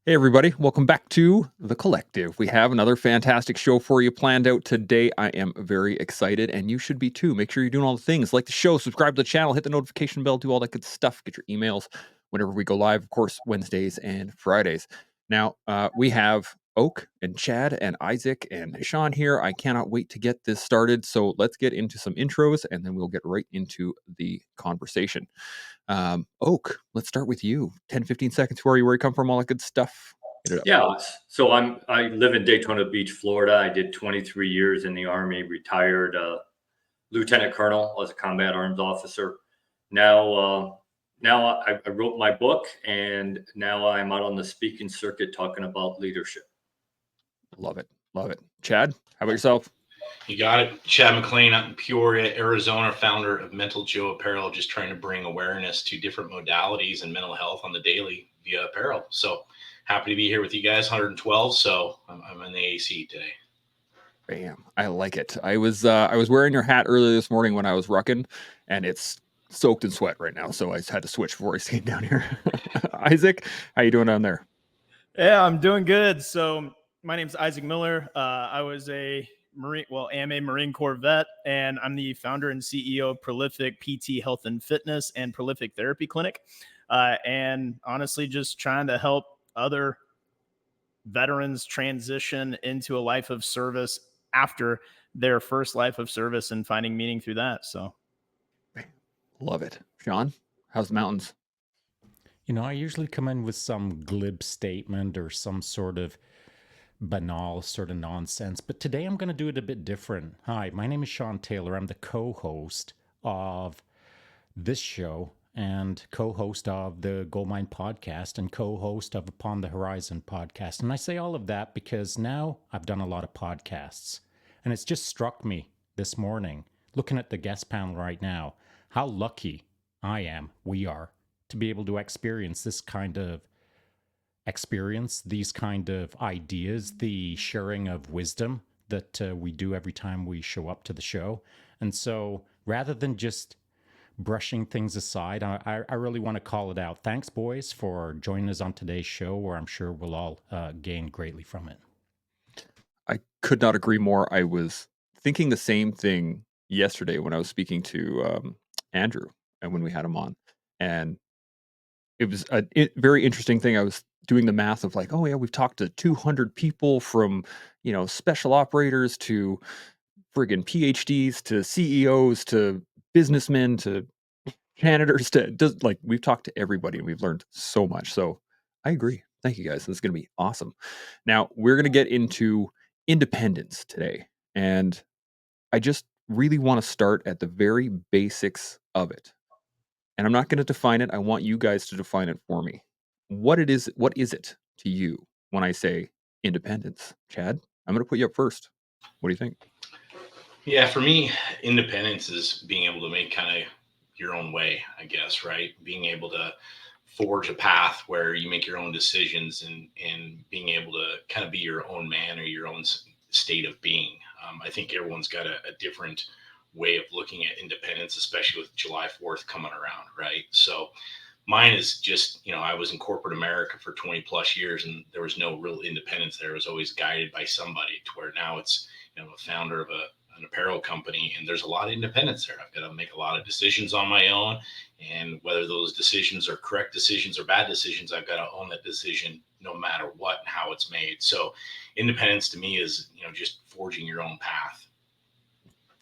Hey, everybody. Welcome back to The Collective. We have another fantastic show for you planned out today. I am very excited, and you should be too. Make sure you're doing all the things like the show, subscribe to the channel, hit the notification bell, do all that good stuff. Get your emails whenever we go live, of course, Wednesdays and Fridays. Now, we have Oak and Chad and Isaac and Sean here. I cannot wait to get this started. So let's get into some intros, and then we'll get right into the conversation. Oak, let's start with you. 10, 15 seconds. Who are you? Where you come from? All that good stuff. Get it up. Yeah, so I live in Daytona Beach, Florida. I did 23 years in the Army, retired lieutenant colonel as a combat arms officer. Now I wrote my book, and now I'm out on the speaking circuit talking about leadership. Love it. Love it. Chad, how about yourself? You got it. Chad McLean out in Peoria, Arizona, founder of Mental Joe Apparel, just trying to bring awareness to different modalities and mental health on the daily via apparel. So happy to be here with you guys, 112. So I'm in the AC today. Bam. I like it. I was wearing your hat earlier this morning when I was rucking, and it's soaked in sweat right now. So I just had to switch before I came down here. Isaac, how you doing down there? Yeah, I'm doing good. So my name's Isaac Miller. I was am a Marine Corps vet, and I'm the founder and CEO of Prolific PT Health and Fitness and Prolific Therapy Clinic. And honestly, just trying to help other veterans transition into a life of service after their first life of service and finding meaning through that. So love it. Sean, how's the mountains? You know, I usually come in with some glib statement or some sort of banal sort of nonsense, but today I'm going to do it a bit different. Hi, my name is Sean Taylor. I'm the co-host of this show and co-host of the Goldmine podcast and co-host of Upon the Horizon podcast. And I say all of that because now I've done a lot of podcasts, and it's just struck me this morning, looking at the guest panel right now, how lucky we are to be able to experience this kind of these kind of ideas, the sharing of wisdom that we do every time we show up to the show. And so rather than just brushing things aside, I really want to call it out. Thanks, boys, for joining us on today's show, where I'm sure we'll all gain greatly from it. I could not agree more. I was thinking the same thing yesterday when I was speaking to Andrew and when we had him on. And it was a very interesting thing. I was doing the math of like, oh yeah, we've talked to 200 people from, special operators to friggin' PhDs to CEOs to businessmen to janitors to like we've talked to everybody and we've learned so much. So I agree. Thank you guys. This is going to be awesome. Now we're going to get into independence today. And I just really want to start at the very basics of it. And I'm not going to define it. I want you guys to define it for me. What is it to you when I say independence? Chad, I'm going to put you up first. What do you think? Yeah, for me, independence is being able to make kind of your own way, I guess, right? Being able to forge a path where you make your own decisions and being able to kind of be your own man or your own state of being. I think everyone's got a different way of looking at independence, especially with July 4th coming around, right? So mine is just, I was in corporate America for 20 plus years and there was no real independence there. It was always guided by somebody, to where now it's, a founder of an apparel company, and there's a lot of independence there. I've got to make a lot of decisions on my own, and whether those decisions are correct decisions or bad decisions, I've got to own that decision no matter what and how it's made. So independence to me is, just forging your own path.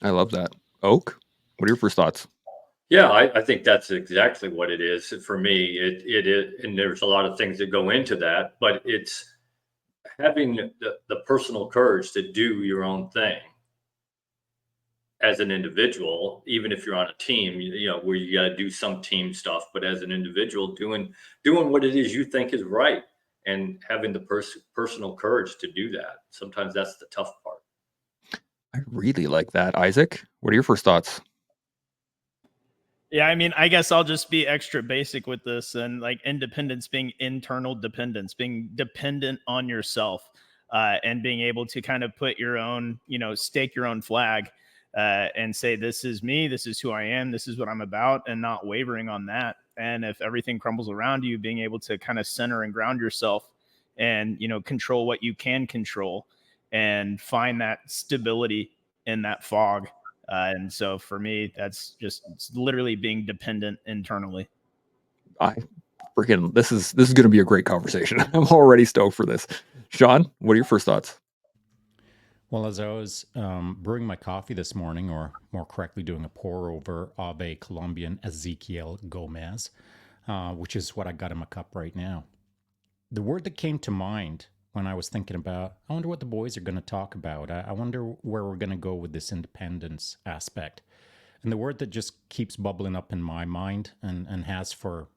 I love that. Oak, what are your first thoughts? Yeah, I think that's exactly what it is for me. It is, and there's a lot of things that go into that, but it's having the personal courage to do your own thing as an individual, even if you're on a team, where you got to do some team stuff, but as an individual, doing what it is you think is right, and having the personal courage to do that. Sometimes that's the tough part. I really like that. Isaac, what are your first thoughts? yeah, I mean, I guess I'll just be extra basic with this, and like independence being internal dependence, being dependent on yourself, and being able to kind of put your own, stake your own flag, and say, this is me, this is who I am, this is what I'm about, and not wavering on that. And if everything crumbles around you, being able to kind of center and ground yourself and, control what you can control and find that stability in that fog. And so for me, it's literally being dependent internally. I freaking this is going to be a great conversation. I'm already stoked for this. Sean, what are your first thoughts? Well, as I was brewing my coffee this morning, or more correctly, doing a pour over of a Colombian Ezekiel Gomez, which is what I got in my cup right now, the word that came to mind when I was thinking about, I wonder what the boys are going to talk about. I wonder where we're going to go with this independence aspect. And the word that just keeps bubbling up in my mind and has for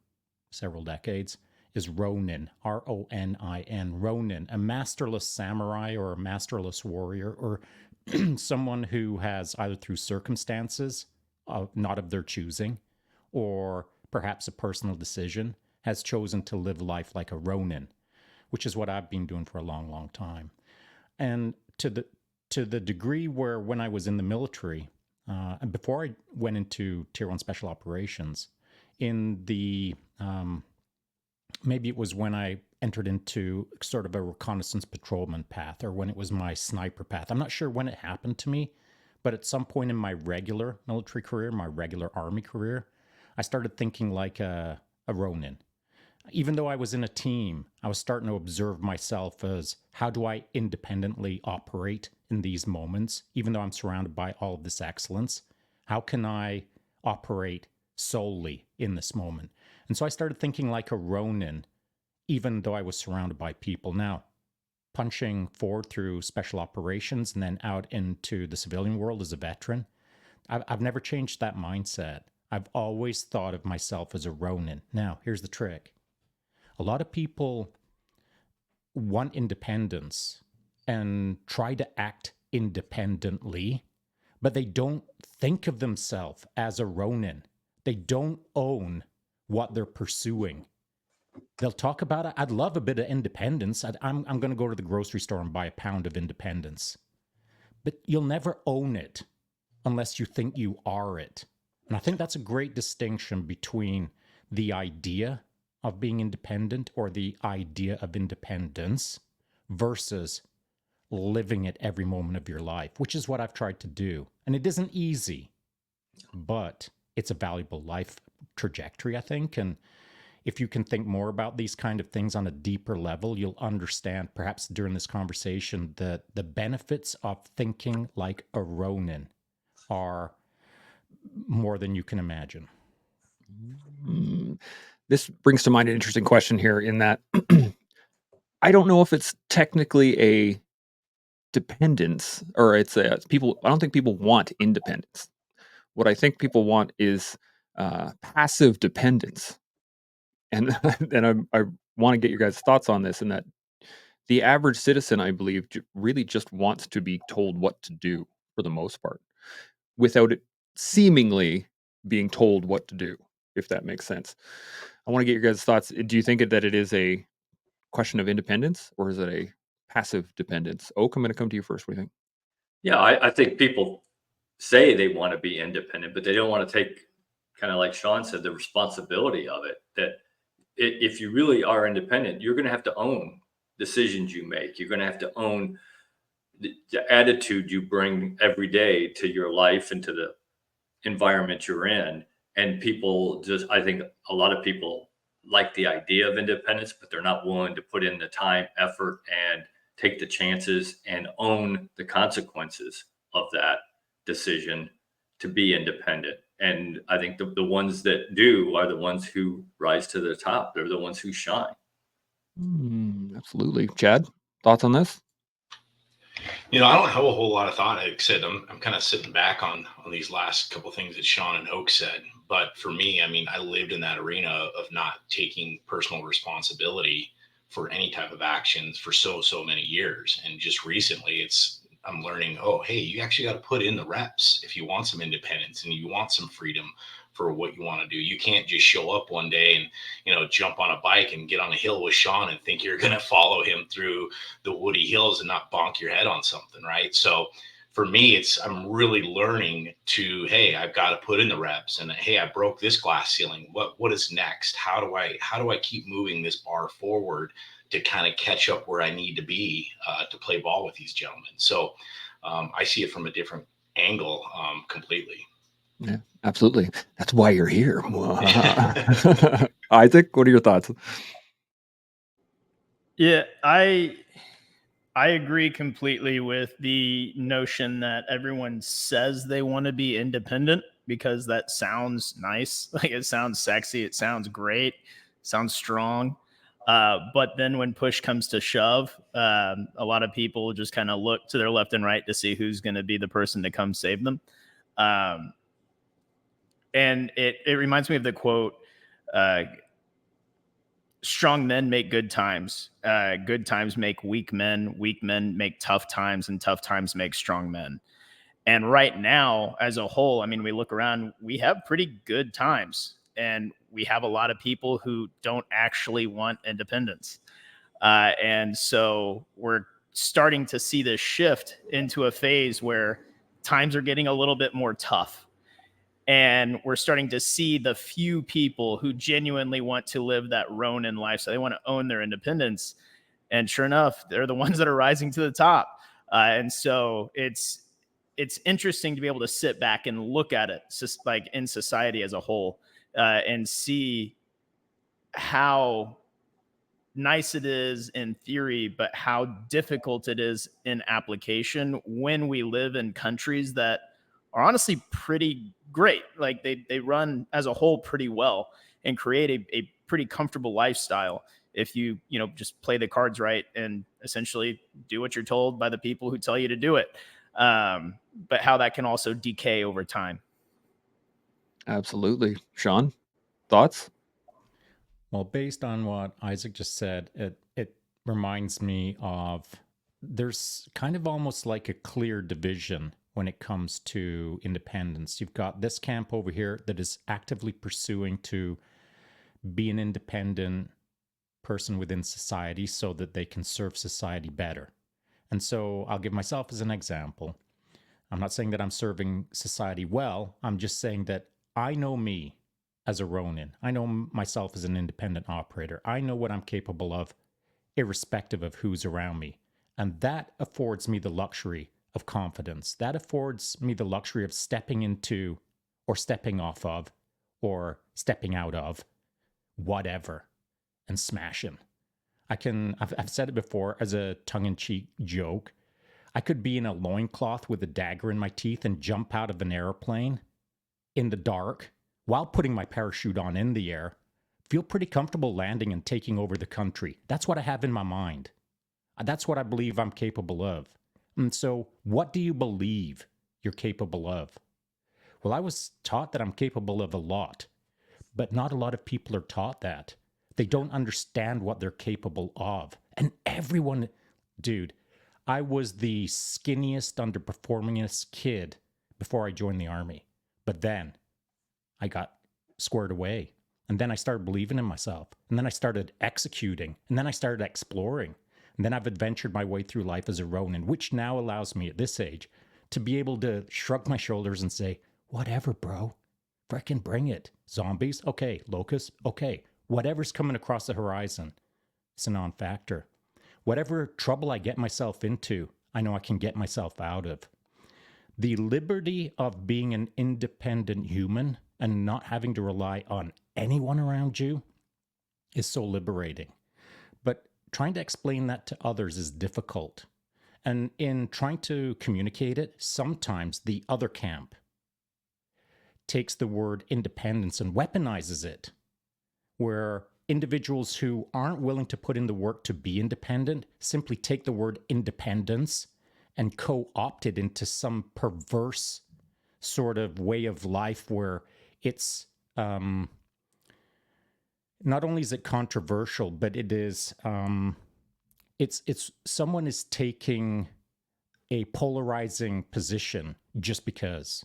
several decades is Ronin, Ronin, Ronin, a masterless samurai or a masterless warrior, or someone who has either through circumstances not of their choosing, or perhaps a personal decision, has chosen to live life like a Ronin, which is what I've been doing for a long, long time. And to the degree where when I was in the military, and before I went into Tier 1 Special Operations, in the maybe it was when I entered into sort of a reconnaissance patrolman path, or when it was my sniper path. I'm not sure when it happened to me, but at some point in my regular military career, my regular Army career, I started thinking like a Ronin. Even though I was in a team, I was starting to observe myself as, how do I independently operate in these moments, even though I'm surrounded by all of this excellence? How can I operate solely in this moment? And so I started thinking like a Ronin, even though I was surrounded by people. Now, punching forward through special operations and then out into the civilian world as a veteran, I've never changed that mindset. I've always thought of myself as a Ronin. Now, here's the trick. A lot of people want independence and try to act independently, but they don't think of themselves as a Ronin. They don't own what they're pursuing. They'll talk about it. I'd love a bit of independence. I'm going to go to the grocery store and buy a pound of independence. But you'll never own it unless you think you are it. And I think that's a great distinction between the idea of being independent or the idea of independence versus living it every moment of your life, which is what I've tried to do. And it isn't easy, but it's a valuable life trajectory, I think. And if you can think more about these kind of things on a deeper level, you'll understand, perhaps during this conversation, that the benefits of thinking like a Ronin are more than you can imagine. This brings to mind an interesting question here, in that I don't know if it's technically a dependence, or it's people. I don't think people want independence. What I think people want is passive dependence. And I want to get your guys' thoughts on this, in that the average citizen, I believe, really just wants to be told what to do for the most part, without it seemingly being told what to do, if that makes sense. I want to get your guys' thoughts. Do you think that it is a question of independence, or is it a passive dependence? Oak, I'm going to come to you first. What do you think? Yeah, I think people say they want to be independent, but they don't want to take, kind of like Sean said, the responsibility of it. That if you really are independent, you're going to have to own decisions you make. You're going to have to own the attitude you bring every day to your life and to the environment you're in. And people just, I think a lot of people like the idea of independence, but they're not willing to put in the time, effort, and take the chances and own the consequences of that decision to be independent. And I think the ones that do are the ones who rise to the top. They're the ones who shine. Absolutely. Chad, thoughts on this? I don't have a whole lot of thought. Like I said, I'm kind of sitting back on these last couple of things that Sean and Oak said. But for me, I mean, I lived in that arena of not taking personal responsibility for any type of actions for so many years. And just recently, I'm learning, oh, hey, you actually got to put in the reps if you want some independence and you want some freedom for what you want to do. You can't just show up one day and, jump on a bike and get on a hill with Sean and think you're going to follow him through the woody hills and not bonk your head on something, right? So for me, I'm really learning to, hey, I've got to put in the reps, and hey, I broke this glass ceiling. What is next? How do I keep moving this bar forward to kind of catch up where I need to be to play ball with these gentlemen? So I see it from a different angle completely. Yeah, absolutely. That's why you're here. Isaac, what are your thoughts? Yeah, I agree completely with the notion that everyone says they want to be independent because that sounds nice. Like it sounds sexy. It sounds great. Sounds strong. But then when push comes to shove, a lot of people just kind of look to their left and right to see who's going to be the person to come save them. Um, and it reminds me of the quote, uh, strong men make good times. Good times make weak men. Weak men make tough times, and tough times make strong men. And right now, as a whole, I mean, we look around, we have pretty good times, and we have a lot of people who don't actually want independence. And so we're starting to see this shift into a phase where times are getting a little bit more tough, and we're starting to see the few people who genuinely want to live that Ronin life. So they want to own their independence. And sure enough, they're the ones that are rising to the top. And so it's interesting to be able to sit back and look at it just like in society as a whole, and see how nice it is in theory, but how difficult it is in application when we live in countries that are honestly pretty great. Like they run as a whole pretty well and create a pretty comfortable lifestyle if you just play the cards right and essentially do what you're told by the people who tell you to do it. But how that can also decay over time. Absolutely. Sean, thoughts? Well, based on what Isaac just said, it reminds me of there's kind of almost like a clear division when it comes to independence. You've got this camp over here that is actively pursuing to be an independent person within society so that they can serve society better. And so I'll give myself as an example. I'm not saying that I'm serving society well. I'm just saying that I know me as a Ronin. I know myself as an independent operator. I know what I'm capable of, irrespective of who's around me. And that affords me the luxury of confidence. That affords me the luxury of stepping into or stepping off of or stepping out of whatever and smashing. I've said it before as a tongue-in-cheek joke. I could be in a loincloth with a dagger in my teeth and jump out of an airplane in the dark while putting my parachute on in the air, feel pretty comfortable landing and taking over the country. That's what I have in my mind. That's what I believe I'm capable of. And so, what do you believe you're capable of? Well, I was taught that I'm capable of a lot, but not a lot of people are taught that. They don't understand what they're capable of. And everyone, dude, I was the skinniest, underperformingest kid before I joined the Army. But then I got squared away. And then I started believing in myself. And then I started executing. And then I started exploring. And then I've adventured my way through life as a Ronin, which now allows me at this age to be able to shrug my shoulders and say, whatever, bro. Frickin' bring it. Zombies? Okay. Locusts? Okay. Whatever's coming across the horizon, it's a non-factor. Whatever trouble I get myself into, I know I can get myself out of. The liberty of being an independent human and not having to rely on anyone around you is so liberating. But trying to explain that to others is difficult. And in trying to communicate it, sometimes the other camp takes the word independence and weaponizes it, where individuals who aren't willing to put in the work to be independent simply take the word independence and co-opt it into some perverse sort of way of life where it's not only is it controversial, but it is it's someone is taking a polarizing position just because,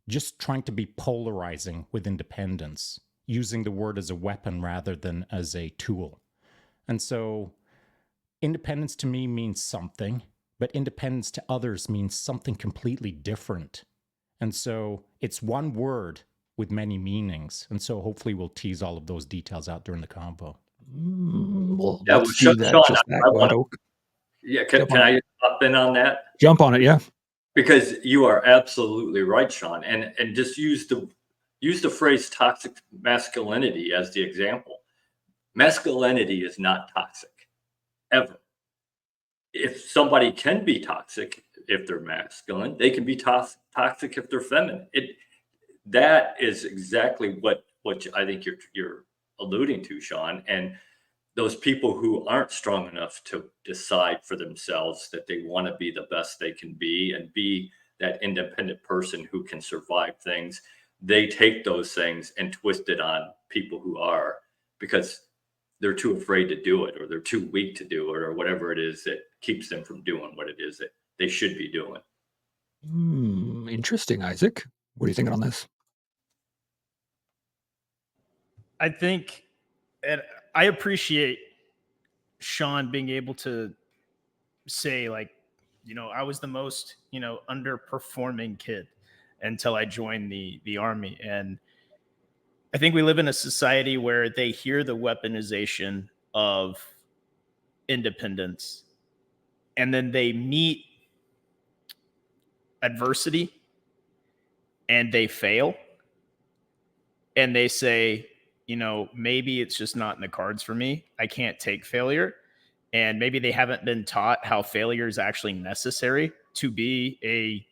just trying to be polarizing with independence, using the word as a weapon rather than as a tool. And so independence to me means something, but independence to others means something completely different. And so it's one word with many meanings. And so hopefully we'll tease all of those details out during the convo. Well, Yeah, well, let's do that. Sean, Just that. Go ahead, Oak. can I hop in on that? Jump on it, yeah. Because you are absolutely right, Sean, and just use the phrase toxic masculinity as the example. Masculinity is not toxic, ever. If somebody can be toxic if they're masculine, they can be toxic if they're feminine. That is exactly what I think you're alluding to, Sean. And those people who aren't strong enough to decide for themselves that they want to be the best they can be and be that independent person who can survive things, they take those things and twist it on people who are, because they're too afraid to do it, or they're too weak to do it, or whatever it is that keeps them from doing what it is that they should be doing. Interesting, Isaac. What are you thinking on this? I think, and I appreciate Sean being able to say, like, I was the most, underperforming kid until I joined the army. And I think we live in a society where they hear the weaponization of independence, and then they meet adversity and they fail, and they say, maybe it's just not in the cards for me. I can't take failure. And maybe they haven't been taught how failure is actually necessary to be a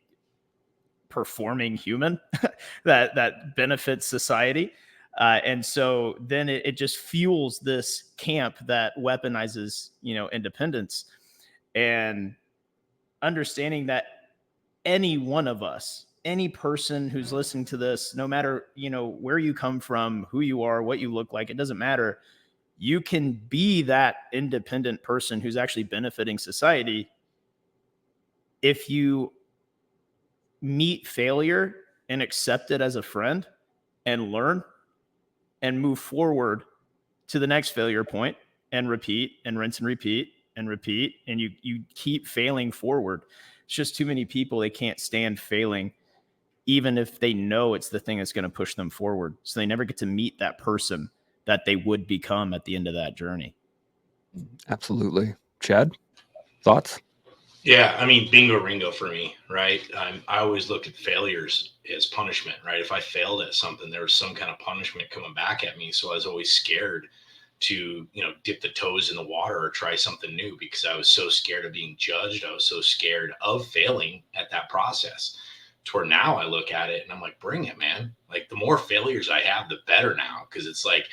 performing human that benefits society. And so then it just fuels this camp that weaponizes, independence, and understanding that any one of us, any person who's listening to this, no matter, where you come from, who you are, what you look like, it doesn't matter. You can be that independent person who's actually benefiting society if you meet failure and accept it as a friend and learn and move forward to the next failure point and repeat and rinse and repeat and repeat. And you keep failing forward. It's just too many people, they can't stand failing, even if they know it's the thing that's going to push them forward. So they never get to meet that person that they would become at the end of that journey. Absolutely. Chad, thoughts? Yeah, I mean, bingo ringo for me, right? I always look at failures as punishment, right? If I failed at something, there was some kind of punishment coming back at me. So I was always scared to, dip the toes in the water or try something new, because I was so scared of being judged. I was so scared of failing at that process. To where now I look at it and I'm like, bring it, man. Like, the more failures I have, the better now. Because it's like,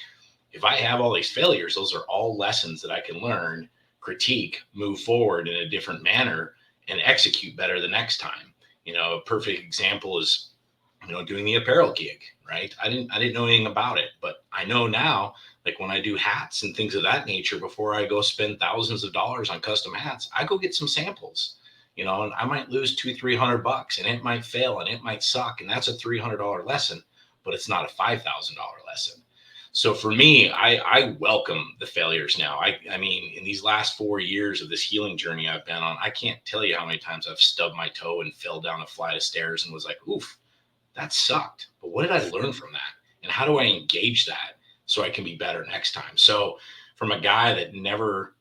if I have all these failures, those are all lessons that I can learn, critique, move forward in a different manner, and execute better the next time. A perfect example is, doing the apparel gig, right? I didn't know anything about it, but I know now, like when I do hats and things of that nature, before I go spend thousands of dollars on custom hats, I go get some samples, and I might lose $200-300 and it might fail and it might suck. And that's a $300 lesson, but it's not a $5,000 lesson. So for me, I welcome the failures now. I mean, in these last 4 years of this healing journey I've been on, I can't tell you how many times I've stubbed my toe and fell down a flight of stairs and was like, oof, that sucked. But what did I learn from that? And how do I engage that so I can be better next time? So from a guy that never,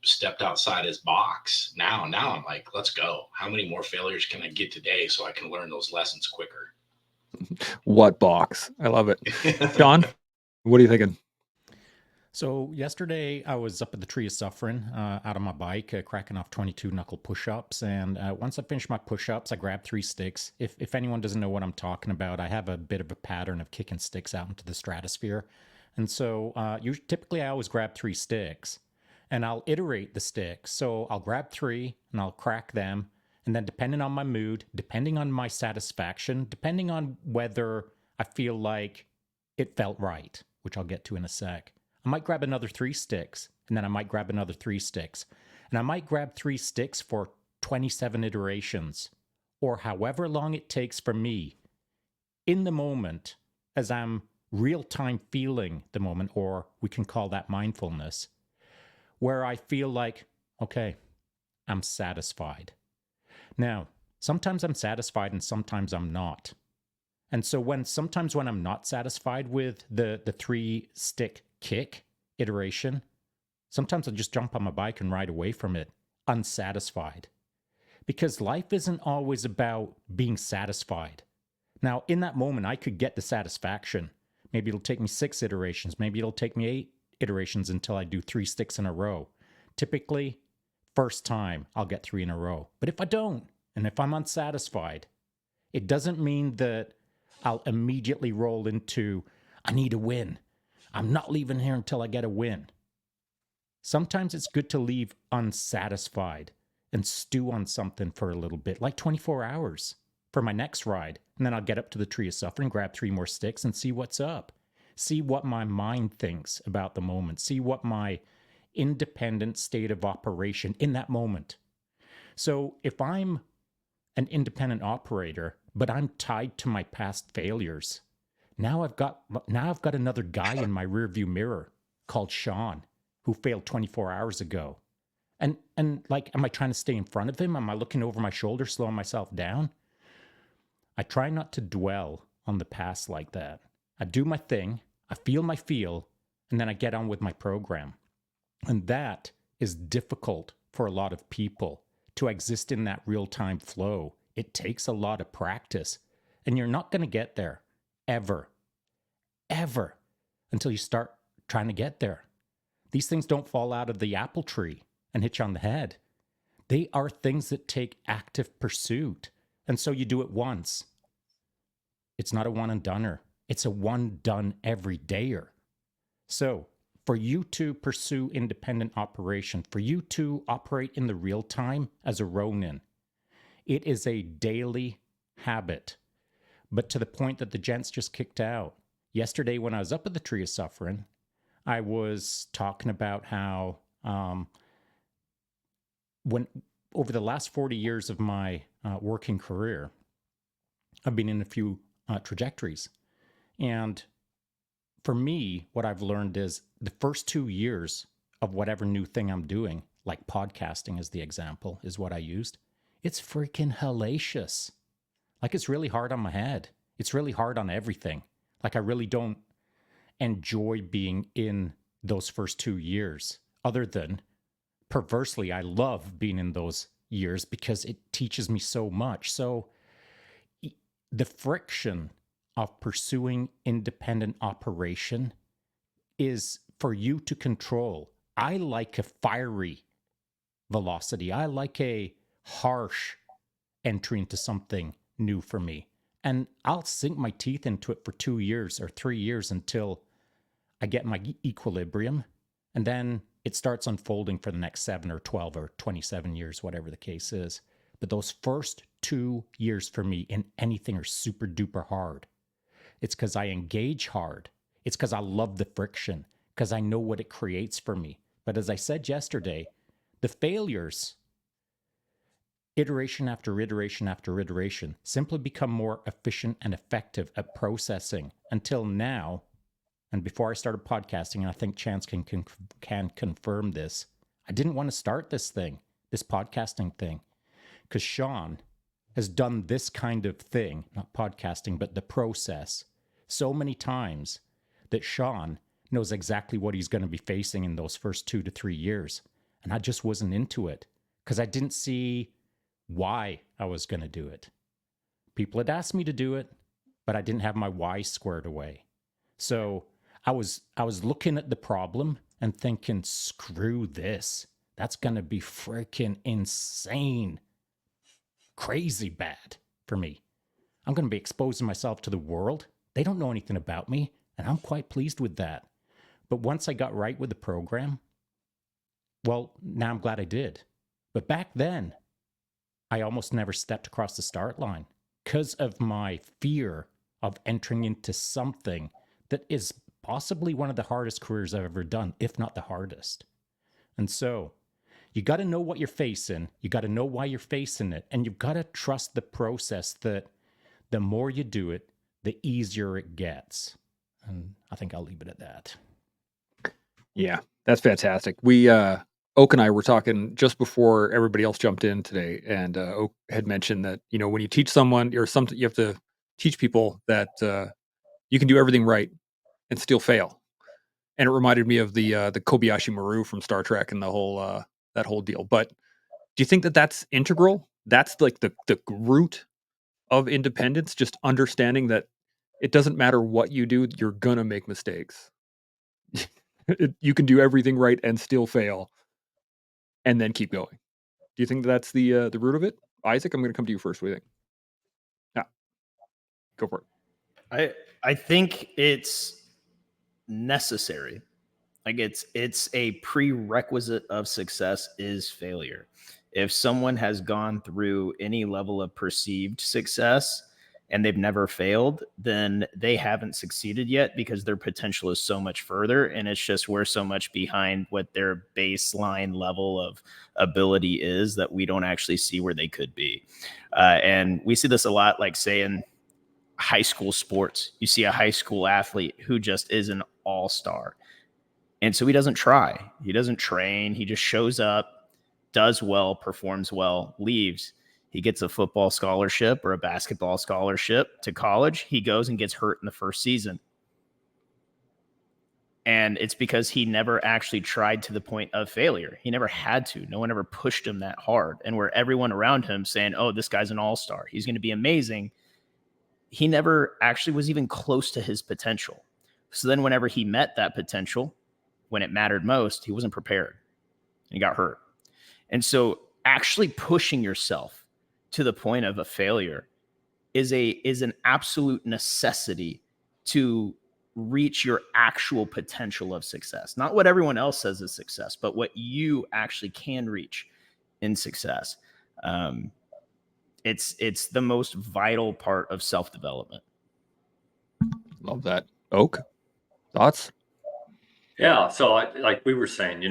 stepped outside his box, now I'm like, let's go. How many more failures can I get today so I can learn those lessons quicker? What box? I love it. John, what are you thinking? So yesterday I was up at the Tree of Suffering out on my bike, cracking off 22 knuckle push-ups. And once I finished my push-ups, I grabbed 3 sticks. If anyone doesn't know what I'm talking about, I have a bit of a pattern of kicking sticks out into the stratosphere. And so typically I always grab 3 sticks, and I'll iterate the sticks. So I'll grab 3 and I'll crack them. And then depending on my mood, depending on my satisfaction, depending on whether I feel like it felt right, which I'll get to in a sec, I might grab another 3 sticks, and then I might grab another 3 sticks. And I might grab 3 sticks for 27 iterations, or however long it takes for me in the moment, as I'm real-time feeling the moment, or we can call that mindfulness, where I feel like, okay, I'm satisfied. Now, sometimes I'm satisfied and sometimes I'm not. And so sometimes when I'm not satisfied with the 3-stick kick iteration, sometimes I'll just jump on my bike and ride away from it, unsatisfied. Because life isn't always about being satisfied. Now, in that moment, I could get the satisfaction. Maybe it'll take me 6 iterations. Maybe it'll take me 8 iterations until I do 3 sticks in a row. Typically, first time, I'll get 3 in a row. But if I don't, and if I'm unsatisfied, it doesn't mean that I'll immediately roll into, I need a win. I'm not leaving here until I get a win. Sometimes it's good to leave unsatisfied and stew on something for a little bit, like 24 hours for my next ride. And then I'll get up to the tree of suffering, grab 3 more sticks and see what's up. See what my mind thinks about the moment. See what my independent state of operation in that moment. So if I'm an independent operator, but I'm tied to my past failures, now I've got another guy in my rearview mirror called Sean, who failed 24 hours ago. And like, am I trying to stay in front of him? Am I looking over my shoulder, slowing myself down? I try not to dwell on the past like that. I do my thing, I feel my feel, and then I get on with my program. And that is difficult for a lot of people to exist in that real-time flow. It takes a lot of practice, and you're not going to get there ever, until you start trying to get there. These things don't fall out of the apple tree and hit you on the head. They are things that take active pursuit. And so you do it once. It's not a one and doneer. It's a one done every dayer. So for you to pursue independent operation, for you to operate in the real time as a Ronin, it is a daily habit. But to the point that the gents just kicked out. Yesterday when I was up at the Tree of Suffering, I was talking about how when over the last 40 years of my working career, I've been in a few trajectories. And for me, what I've learned is the first 2 years of whatever new thing I'm doing, like podcasting as the example, is what I used. It's freaking hellacious. Like, it's really hard on my head. It's really hard on everything. Like, I really don't enjoy being in those first 2 years, other than perversely, I love being in those years because it teaches me so much. So the friction of pursuing independent operation is for you to control. I like a fiery velocity. I like a harsh entry into something new for me. And I'll sink my teeth into it for 2 years or 3 years until I get my equilibrium. And then it starts unfolding for the next 7 or 12 or 27 years, whatever the case is. But those first 2 years for me in anything are super duper hard. It's because I engage hard. It's because I love the friction, because I know what it creates for me. But as I said yesterday, the failures, iteration after iteration after iteration, simply become more efficient and effective at processing until now. And before I started podcasting, and I think Chance can confirm this, I didn't want to start this podcasting thing, because Sean has done this kind of thing, not podcasting, but the process, so many times that Sean knows exactly what he's going to be facing in those first 2 to 3 years. And I just wasn't into it because I didn't see why I was going to do it. People had asked me to do it, but I didn't have my why squared away. So I was looking at the problem and thinking, screw this. That's going to be freaking insane, crazy bad for me. I'm going to be exposing myself to the world. They don't know anything about me, and I'm quite pleased with that. But once I got right with the program, well, now I'm glad I did. But back then, I almost never stepped across the start line because of my fear of entering into something that is possibly one of the hardest careers I've ever done, if not the hardest. And so you got to know what you're facing. You got to know why you're facing it. And you've got to trust the process that the more you do it, the easier it gets. And I think I'll leave it at that. Yeah, that's fantastic. We Oak and I were talking just before everybody else jumped in today, and Oak had mentioned that when you teach someone or something, you have to teach people that you can do everything right and still fail. And it reminded me of the Kobayashi Maru from Star Trek and the whole that whole deal. But do you think that that's integral? That's like the root of independence, just understanding that it doesn't matter what you do, you're gonna make mistakes. You can do everything right and still fail, and then keep going. Do you think that's the root of it? Isaac, I'm gonna come to you first. What do you think? Yeah, go for it. I think it's necessary. Like it's a prerequisite of success is failure. If someone has gone through any level of perceived success and they've never failed, then they haven't succeeded yet because their potential is so much further. And it's just we're so much behind what their baseline level of ability is that we don't actually see where they could be. And we see this a lot, like say in high school sports. You see a high school athlete who just is an all-star. And so he doesn't try. He doesn't train. He just shows up, does well, performs well, leaves. He gets a football scholarship or a basketball scholarship to college. He goes and gets hurt in the first season. And it's because he never actually tried to the point of failure. He never had to. No one ever pushed him that hard. And where everyone around him saying, oh, this guy's an all-star, he's going to be amazing, he never actually was even close to his potential. So then whenever he met that potential, when it mattered most, he wasn't prepared and he got hurt. And so actually pushing yourself to the point of a failure is an absolute necessity to reach your actual potential of success. Not what everyone else says is success, but what you actually can reach in success. It's the most vital part of self-development. Love that. Oak, thoughts? Yeah. So like we were saying,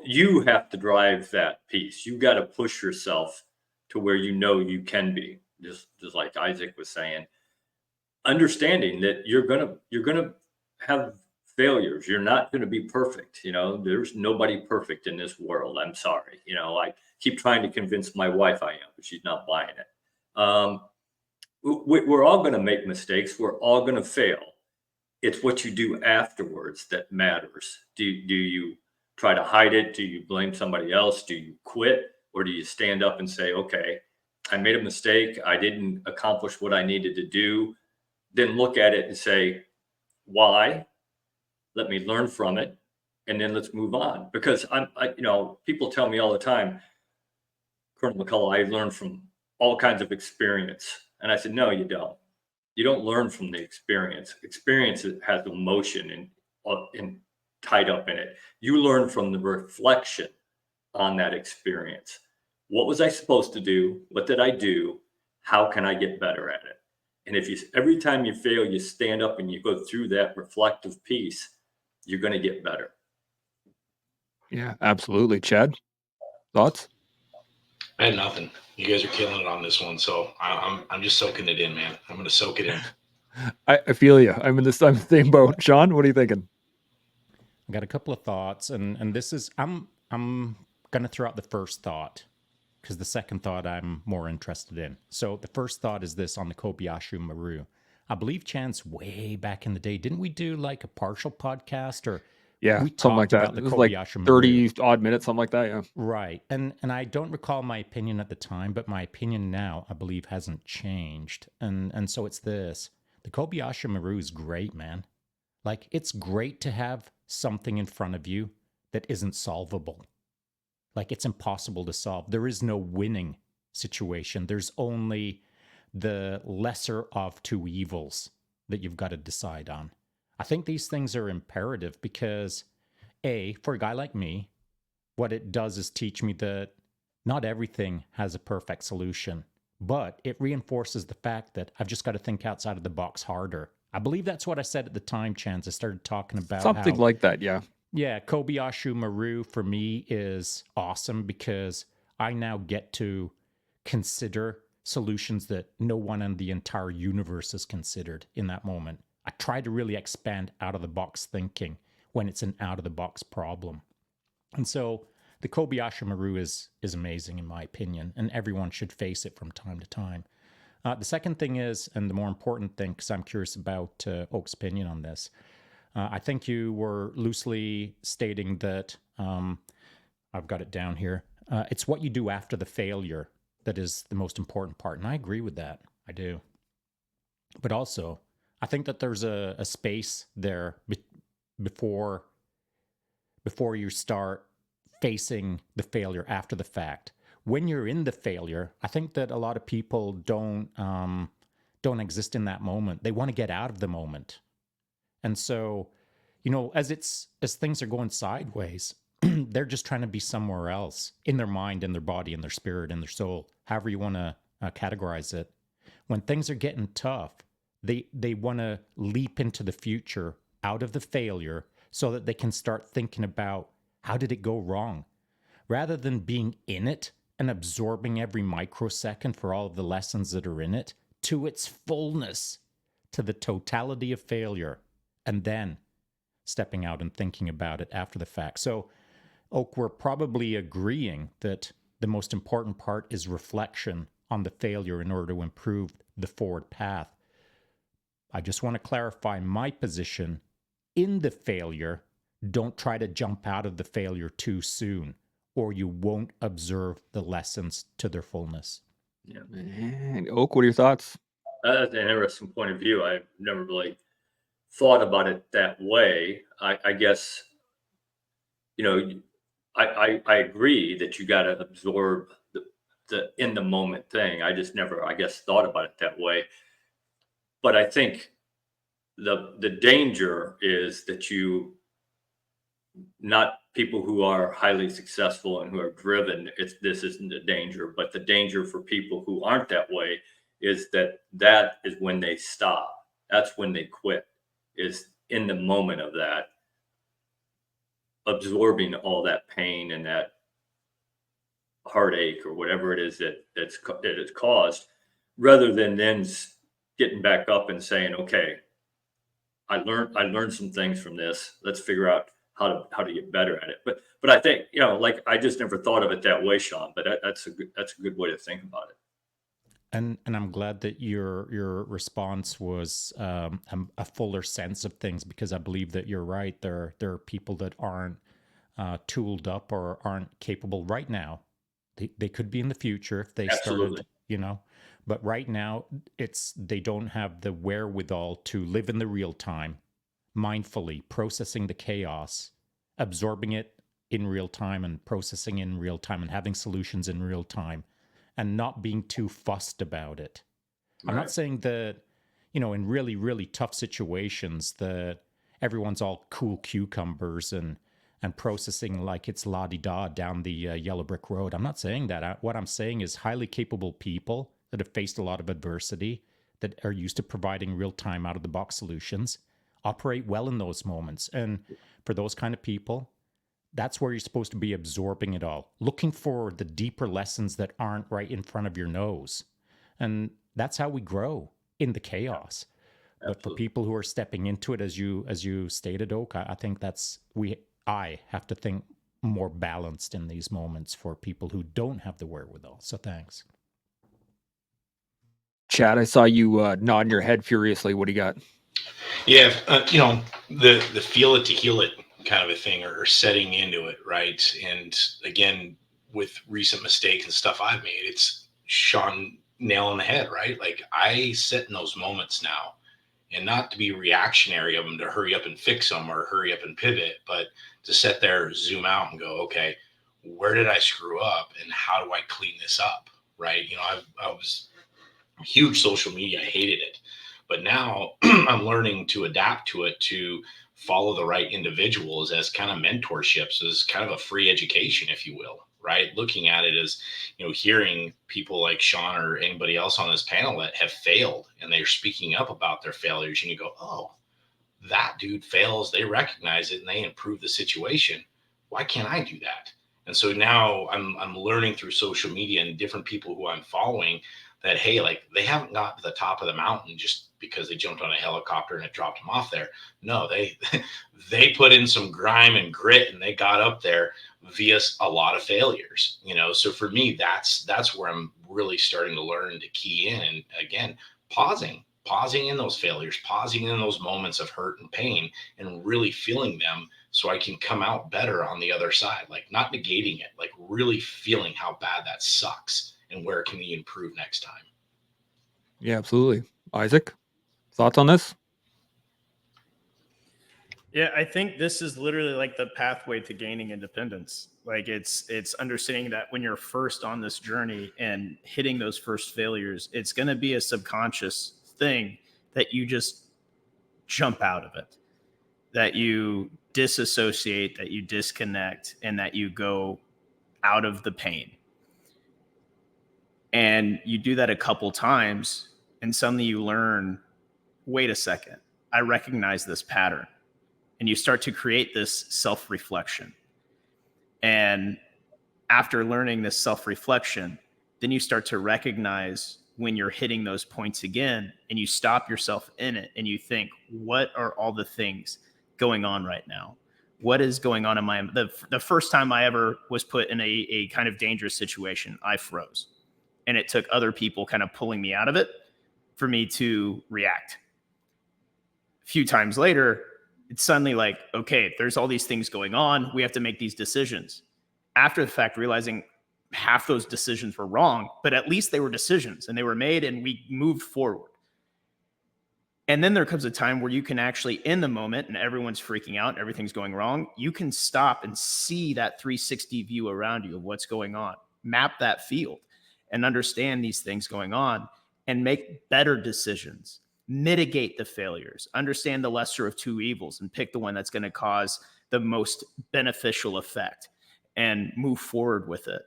you have to drive that piece. You got to push yourself to where you can be. Just like Isaac was saying, understanding that you're gonna have failures. You're not gonna be perfect. There's nobody perfect in this world. I'm sorry. I keep trying to convince my wife I am, but she's not buying it. We're all gonna make mistakes. We're all gonna fail. It's what you do afterwards that matters. Do you try to hide it? Do you blame somebody else? Do you quit? Or do you stand up and say, okay, I made a mistake. I didn't accomplish what I needed to do. Then look at it and say, why? Let me learn from it. And then let's move on. Because people tell me all the time, Colonel McCulloch, I learned from all kinds of experience. And I said, no, you don't. You don't learn from the experience. Experience has emotion and tied up in it. You learn from the reflection on that experience. What was I supposed to do? What did I do? How can I get better at it? And if every time you fail, you stand up and you go through that reflective piece, you're going to get better. Yeah, absolutely. Chad, thoughts? I had nothing. You guys are killing it on this one, so I'm just soaking it in, man. I'm going to soak it in. I feel you. I'm in the same boat. Sean, what are you thinking? I got a couple of thoughts, and this is I'm gonna throw out the first thought because the second thought I'm more interested in. So the first thought is this on the Kobayashi Maru. I believe Chance way back in the day, didn't we do like a partial podcast or Yeah, we something like talked that. about the It was like Kobayashi Maru? 30 odd minutes, something like that. Yeah. Right. And I don't recall my opinion at the time, but my opinion now, I believe, hasn't changed. And so it's this. The Kobayashi Maru is great, man. Like, it's great to have something in front of you that isn't solvable. Like, it's impossible to solve. There is no winning situation. There's only the lesser of two evils that you've got to decide on. I think these things are imperative because, A, for a guy like me, what it does is teach me that not everything has a perfect solution, but it reinforces the fact that I've just got to think outside of the box harder. I believe that's what I said at the time, Chance. I started talking about Something like that, yeah. Yeah, Kobayashi Maru for me is awesome because I now get to consider solutions that no one in the entire universe has considered in that moment. I try to really expand out of the box thinking when it's an out of the box problem. And so the Kobayashi Maru is amazing in my opinion, and everyone should face it from time to time. The second thing is, and the more important thing, because I'm curious about Oak's opinion on this, I think you were loosely stating that, I've got it down here, it's what you do after the failure that is the most important part. And I agree with that. I do. But also, I think that there's a space there before you start facing the failure after the fact. When you're in the failure, I think that a lot of people don't exist in that moment. They want to get out of the moment. And so, as things are going sideways, they're just trying to be somewhere else in their mind, in their body, in their spirit, in their soul, however you want to categorize it. When things are getting tough, they want to leap into the future out of the failure so that they can start thinking about how did it go wrong, rather than being in it and absorbing every microsecond for all of the lessons that are in it to its fullness, to the totality of failure, and then stepping out and thinking about it after the fact. So, Oak, we're probably agreeing that the most important part is reflection on the failure in order to improve the forward path. I just want to clarify my position. In the failure, don't try to jump out of the failure too soon, or you won't observe the lessons to their fullness. Yeah. And Oak, what are your thoughts? That's an interesting point of view. I've never really thought about it that way. I guess, I agree that you got to absorb the in the moment thing. I just never, I guess, thought about it that way. But I think the danger is that not people who are highly successful and who are driven, this isn't the danger, but the danger for people who aren't that way is that is when they stop. That's when they quit, is in the moment of that, absorbing all that pain and that heartache or whatever it is that it's caused, rather than then getting back up and saying, okay, I learned some things from this. Let's figure out how to get better at it. But I think, like, I just never thought of it that way, Sean. But that's a good way to think about it. And I'm glad that your response was a fuller sense of things, because I believe that you're right. There are people that aren't tooled up or aren't capable right now. They could be in the future if they Absolutely. started, but right now they don't have the wherewithal to live in the real time, mindfully processing the chaos, absorbing it in real time and processing in real time and having solutions in real time, and not being too fussed about it. I'm not saying that, in really, really tough situations that everyone's all cool cucumbers and processing like it's la-di-da down the yellow brick road. I'm not saying that. What I'm saying is highly capable people that have faced a lot of adversity, that are used to providing real-time out-of-the-box solutions, operate well in those moments. And for those kind of people, that's where you're supposed to be absorbing it all, looking for the deeper lessons that aren't right in front of your nose. And that's how we grow in the chaos. Absolutely. But for people who are stepping into it, as you stated, Oak, I think I have to think more balanced in these moments for people who don't have the wherewithal. So thanks. Chad, I saw you nodding your head furiously. What do you got? Yeah, the feel it to heal it kind of a thing, or setting into it, right? And again, with recent mistakes and stuff I've made, it's Sean nail on the head, right? Like, I sit in those moments now, and not to be reactionary of them to hurry up and fix them or hurry up and pivot, but to sit there, zoom out and go, okay, where did I screw up and how do I clean this up? Right. I was huge social media. I hated it. But now I'm learning to adapt to it, to follow the right individuals as kind of mentorships, as kind of a free education, if you will, right? Looking at it as, hearing people like Sean or anybody else on this panel that have failed and they're speaking up about their failures, and you go, oh, that dude fails. They recognize it and they improve the situation. Why can't I do that? And so now I'm learning through social media and different people who I'm following that, hey, like, they haven't got to the top of the mountain just because they jumped on a helicopter and it dropped them off there. No, they they put in some grime and grit and they got up there via a lot of failures, you know. So for me, that's where I'm really starting to learn to key in. And again, pausing in those failures, pausing in those moments of hurt and pain, and really feeling them so I can come out better on the other side. Like not negating it, like really feeling how bad that sucks and where can we improve next time. Yeah, absolutely. Isaac, thoughts on this? Yeah, I think this is literally like the pathway to gaining independence. Like it's understanding that when you're first on this journey and hitting those first failures, it's going to be a subconscious thing that you just jump out of it, that you disassociate, that you disconnect, and that you go out of the pain. And you do that a couple times, and suddenly you learn, wait a second, I recognize this pattern. And you start to create this self-reflection. And after learning this self-reflection, then you start to recognize when you're hitting those points again, and you stop yourself in it and you think, what are all the things going on right now? What is going on in my, the first time I ever was put in a kind of dangerous situation, I froze. And it took other people kind of pulling me out of it for me to react. A few times later, it's suddenly like, okay, there's all these things going on. We have to make these decisions. After the fact, realizing half those decisions were wrong, but at least they were decisions and they were made and we moved forward. And then there comes a time where you can actually, in the moment, and everyone's freaking out, and everything's going wrong, you can stop and see that 360 view around you of what's going on, map that field and understand these things going on and make better decisions, mitigate the failures, understand the lesser of two evils and pick the one that's going to cause the most beneficial effect and move forward with it.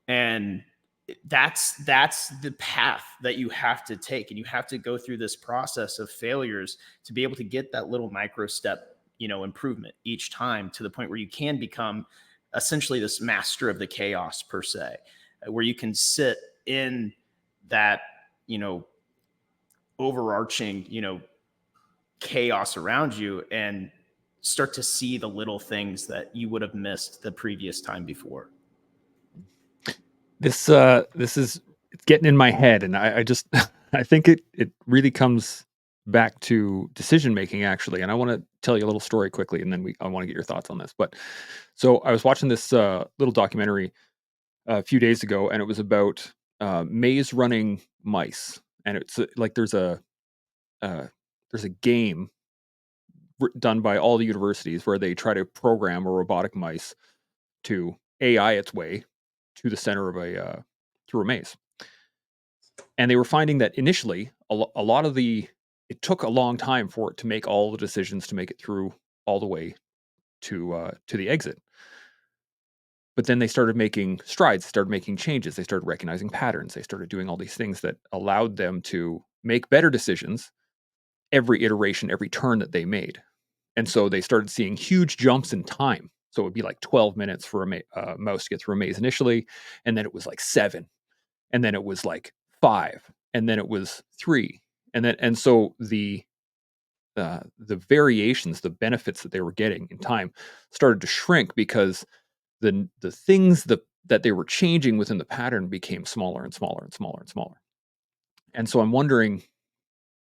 And that's the path that you have to take, and you have to go through this process of failures to be able to get that little micro step, improvement each time, to the point where you can become essentially this master of the chaos per se, where you can sit in that overarching chaos around you and start to see the little things that you would have missed the previous time before. This is, it's getting in my head, and I just I think it really comes back to decision making, actually. And I want to tell you a little story quickly, and then I want to get your thoughts on this. But so I was watching this little documentary a few days ago, and it was about maze running mice, and it's like there's a game done by all the universities where they try to program a robotic mice to AI its way to the center of through a maze. And they were finding that initially, a lot of it took a long time for it to make all the decisions to make it through all the way to the exit. But then they started making strides, started making changes, they started recognizing patterns, they started doing all these things that allowed them to make better decisions every iteration, every turn that they made. And so they started seeing huge jumps in time. So it would be like 12 minutes for a mouse to get through a maze initially, and then it was like 7, and then it was like 5, and then it was 3, and so the variations, the benefits that they were getting in time started to shrink, because the things that they were changing within the pattern became smaller and smaller and smaller and smaller. And so I'm wondering,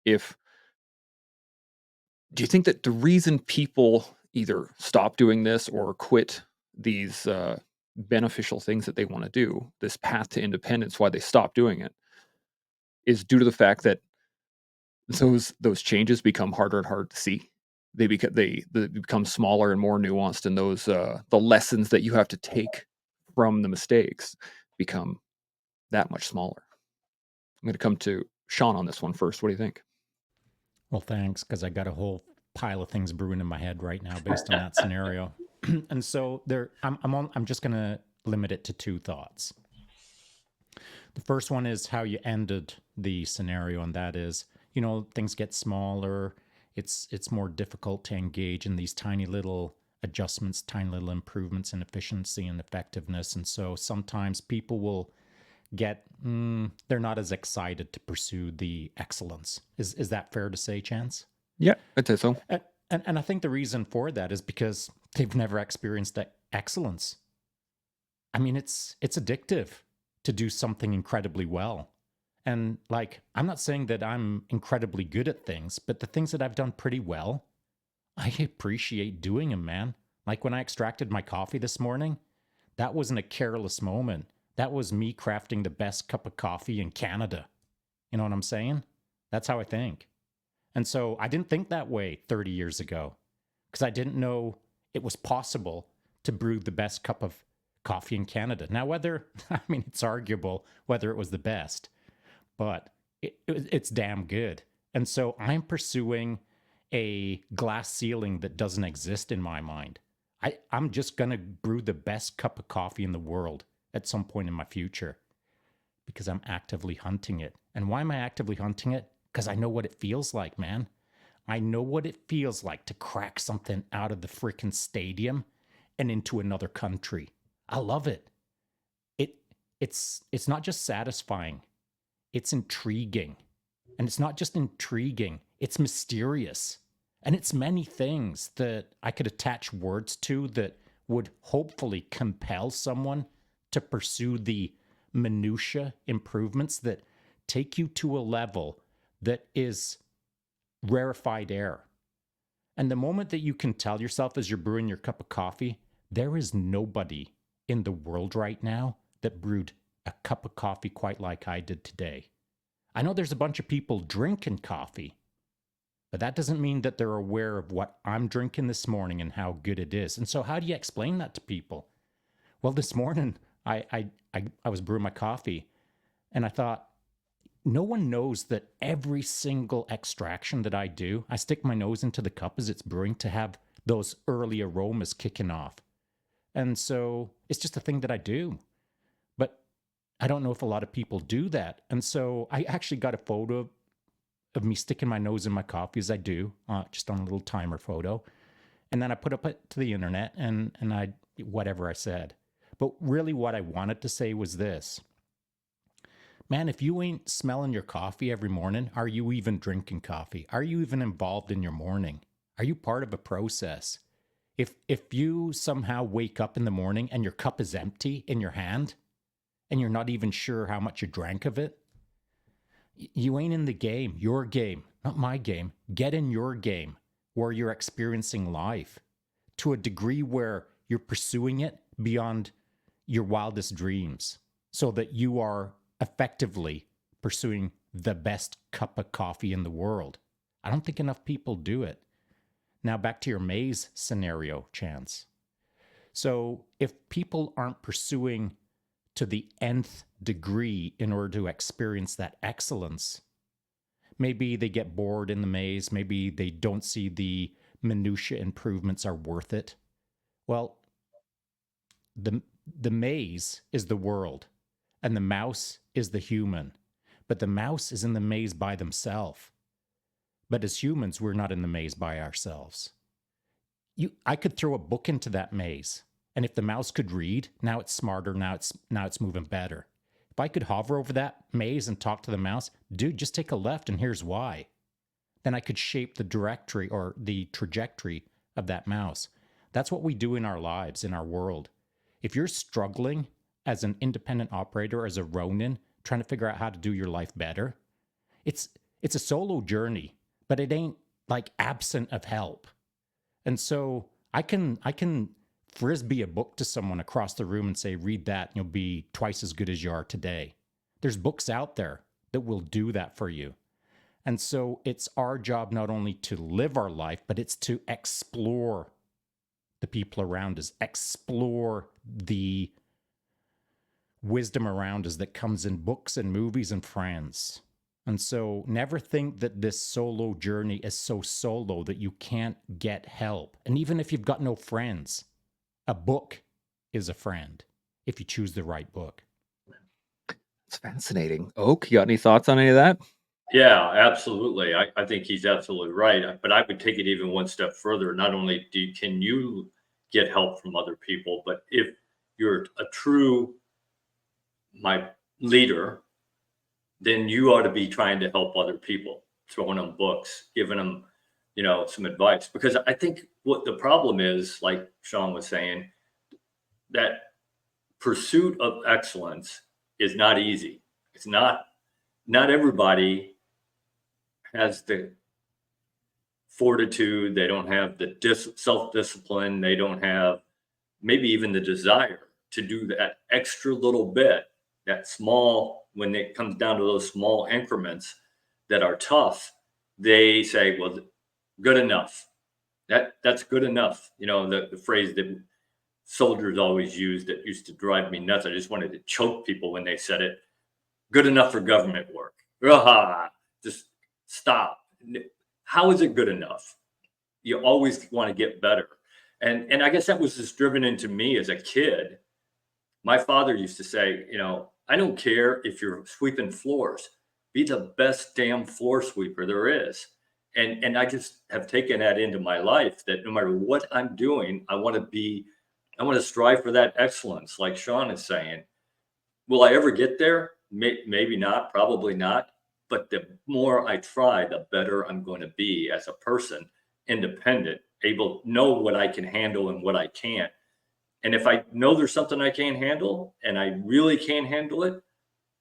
do you think that the reason people either stop doing this or quit these beneficial things that they want to do, this path to independence, why they stop doing it, is due to the fact that those changes become harder and harder to see? They become smaller and more nuanced, and those the lessons that you have to take from the mistakes become that much smaller. I'm going to come to Sean on this one first. What do you think? Well, thanks, because I got a whole pile of things brewing in my head right now based on that scenario. And so I'm just going to limit it to 2 thoughts. The first one is how you ended the scenario, and that is, things get smaller. It's more difficult to engage in these tiny little adjustments, tiny little improvements in efficiency and effectiveness. And so sometimes people will they're not as excited to pursue the excellence. Is that fair to say, Chance? Yeah, I'd say so. And I think the reason for that is because they've never experienced that excellence. I mean, it's addictive to do something incredibly well. And like, I'm not saying that I'm incredibly good at things, but the things that I've done pretty well, I appreciate doing them, man. Like when I extracted my coffee this morning, that wasn't a careless moment. That was me crafting the best cup of coffee in Canada. You know what I'm saying? That's how I think. And so I didn't think that way 30 years ago because I didn't know it was possible to brew the best cup of coffee in Canada. Now, I mean, it's arguable whether it was the best, but it's damn good. And so I'm pursuing a glass ceiling that doesn't exist in my mind. I'm just going to brew the best cup of coffee in the world at some point in my future because I'm actively hunting it. And why am I actively hunting it? Because I know what it feels like, man. I know what it feels like to crack something out of the freaking stadium and into another country. I love it. It's not just satisfying. It's intriguing. And it's not just intriguing, it's mysterious. And it's many things that I could attach words to that would hopefully compel someone to pursue the minutia improvements that take you to a level that is rarefied air. And the moment that you can tell yourself as you're brewing your cup of coffee, there is nobody in the world right now that brewed a cup of coffee quite like I did today. I know there's a bunch of people drinking coffee, but that doesn't mean that they're aware of what I'm drinking this morning and how good it is. And so how do you explain that to people? Well, this morning I was brewing my coffee and I thought, no one knows that every single extraction that I do, I stick my nose into the cup as it's brewing to have those early aromas kicking off. And so it's just a thing that I do. But I don't know if a lot of people do that. And so I actually got a photo of me sticking my nose in my coffee as I do, just on a little timer photo. And then I put it to the internet and whatever I said. But really what I wanted to say was this. Man, if you ain't smelling your coffee every morning, are you even drinking coffee? Are you even involved in your morning? Are you part of a process? If you somehow wake up in the morning and your cup is empty in your hand and you're not even sure how much you drank of it, you ain't in the game, your game, not my game. Get in your game where you're experiencing life to a degree where you're pursuing it beyond your wildest dreams so that you are effectively pursuing the best cup of coffee in the world. I don't think enough people do it. Now back to your maze scenario, Chance. So if people aren't pursuing to the nth degree in order to experience that excellence, maybe they get bored in the maze, maybe they don't see the minutia improvements are worth it. Well, the maze is the world and the mouse is the human, but the mouse is in the maze by themselves. But as humans, we're not in the maze by ourselves. I could throw a book into that maze, and if the mouse could read, now it's smarter, now it's moving better. If I could hover over that maze and talk to the mouse, dude, just take a left and here's why. Then I could shape the directory or the trajectory of that mouse. That's what we do in our lives, in our world. If you're struggling as an independent operator, as a Ronin, trying to figure out how to do your life better, it's a solo journey, but it ain't like absent of help. And so I can frisbee a book to someone across the room and say, read that and you'll be twice as good as you are today. There's books out there that will do that for you. And so it's our job not only to live our life, but it's to explore the people around us, explore the wisdom around us that comes in books and movies and friends. And so never think that this solo journey is so solo that you can't get help. And even if you've got no friends, a book is a friend if you choose the right book. It's fascinating. Oak, you got any thoughts on any of that? Yeah, absolutely. I think he's absolutely right. But I would take it even one step further. Not only can you get help from other people, but if you're a true, my leader, then you ought to be trying to help other people, throwing them books, giving them, some advice. Because I think what the problem is, like Sean was saying, that pursuit of excellence is not easy. It's not everybody has the fortitude. They don't have the self-discipline. They don't have maybe even the desire to do that extra little bit, that small, when it comes down to those small increments that are tough, they say, well, good enough. That's good enough. The phrase that soldiers always used that used to drive me nuts. I just wanted to choke people when they said it. Good enough for government work. Just stop. How is it good enough? You always want to get better. And I guess that was just driven into me as a kid. My father used to say, I don't care if you're sweeping floors, be the best damn floor sweeper there is. And I just have taken that into my life, that no matter what I'm doing, I want to strive for that excellence, like Sean is saying. Will I ever get there? Maybe not, probably not. But the more I try, the better I'm going to be as a person, independent, able to know what I can handle and what I can't. And if I know there's something I can't handle and I really can't handle it,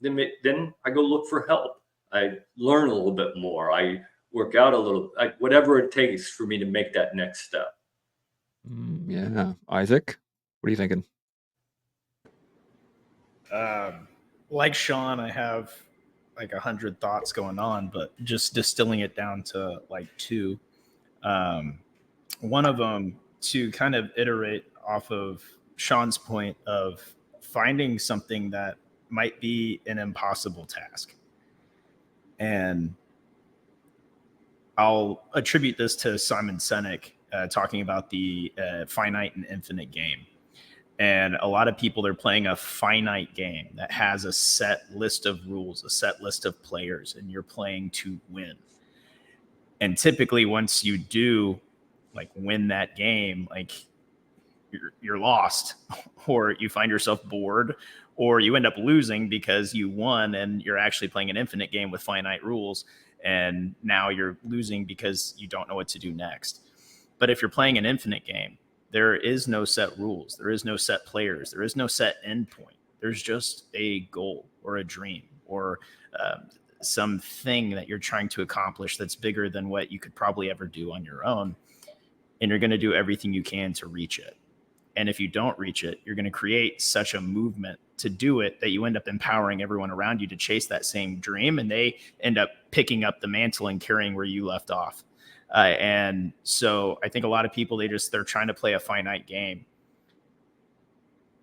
then I go look for help. I learn a little bit more. I work out a little, whatever it takes for me to make that next step. Yeah. Isaac, what are you thinking? Like Sean, I have like 100 thoughts going on, but just distilling it down to like two. One of them, to kind of iterate off of Sean's point of finding something that might be an impossible task. And I'll attribute this to Simon Sinek talking about the finite and infinite game. And a lot of people, they're playing a finite game that has a set list of rules, a set list of players, and you're playing to win. And typically once you do like win that game, like you're lost, or you find yourself bored, or you end up losing because you won and you're actually playing an infinite game with finite rules. And now you're losing because you don't know what to do next. But if you're playing an infinite game, there is no set rules. There is no set players. There is no set endpoint. There's just a goal or a dream or something that you're trying to accomplish that's bigger than what you could probably ever do on your own. And you're going to do everything you can to reach it. And if you don't reach it, you're going to create such a movement to do it that you end up empowering everyone around you to chase that same dream. And they end up picking up the mantle and carrying where you left off. And so I think a lot of people, they're trying to play a finite game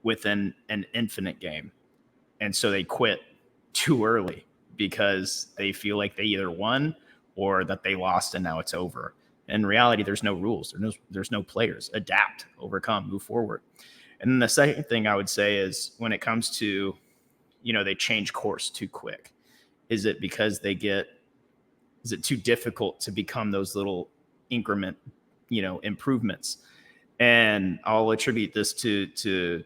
within an infinite game. And so they quit too early because they feel like they either won or that they lost and now it's over. In reality, there's no rules. There's no players. Adapt, overcome, move forward. And then the second thing I would say is when it comes to, they change course too quick. Is it because is it too difficult to become those little increment, improvements? And I'll attribute this to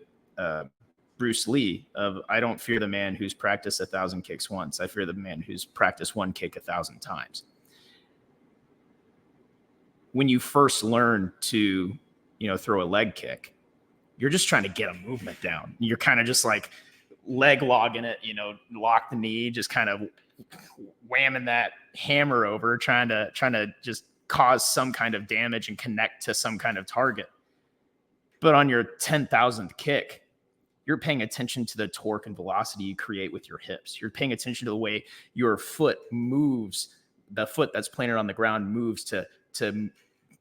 Bruce Lee of, I don't fear the man who's practiced 1,000 kicks once. I fear the man who's practiced one kick 1,000 times. When you first learn to, throw a leg kick, you're just trying to get a movement down. You're kind of just like leg logging it, lock the knee, just kind of whamming that hammer over, trying to just cause some kind of damage and connect to some kind of target. But on your 10,000th kick, you're paying attention to the torque and velocity you create with your hips. You're paying attention to the way your foot moves. The foot that's planted on the ground moves to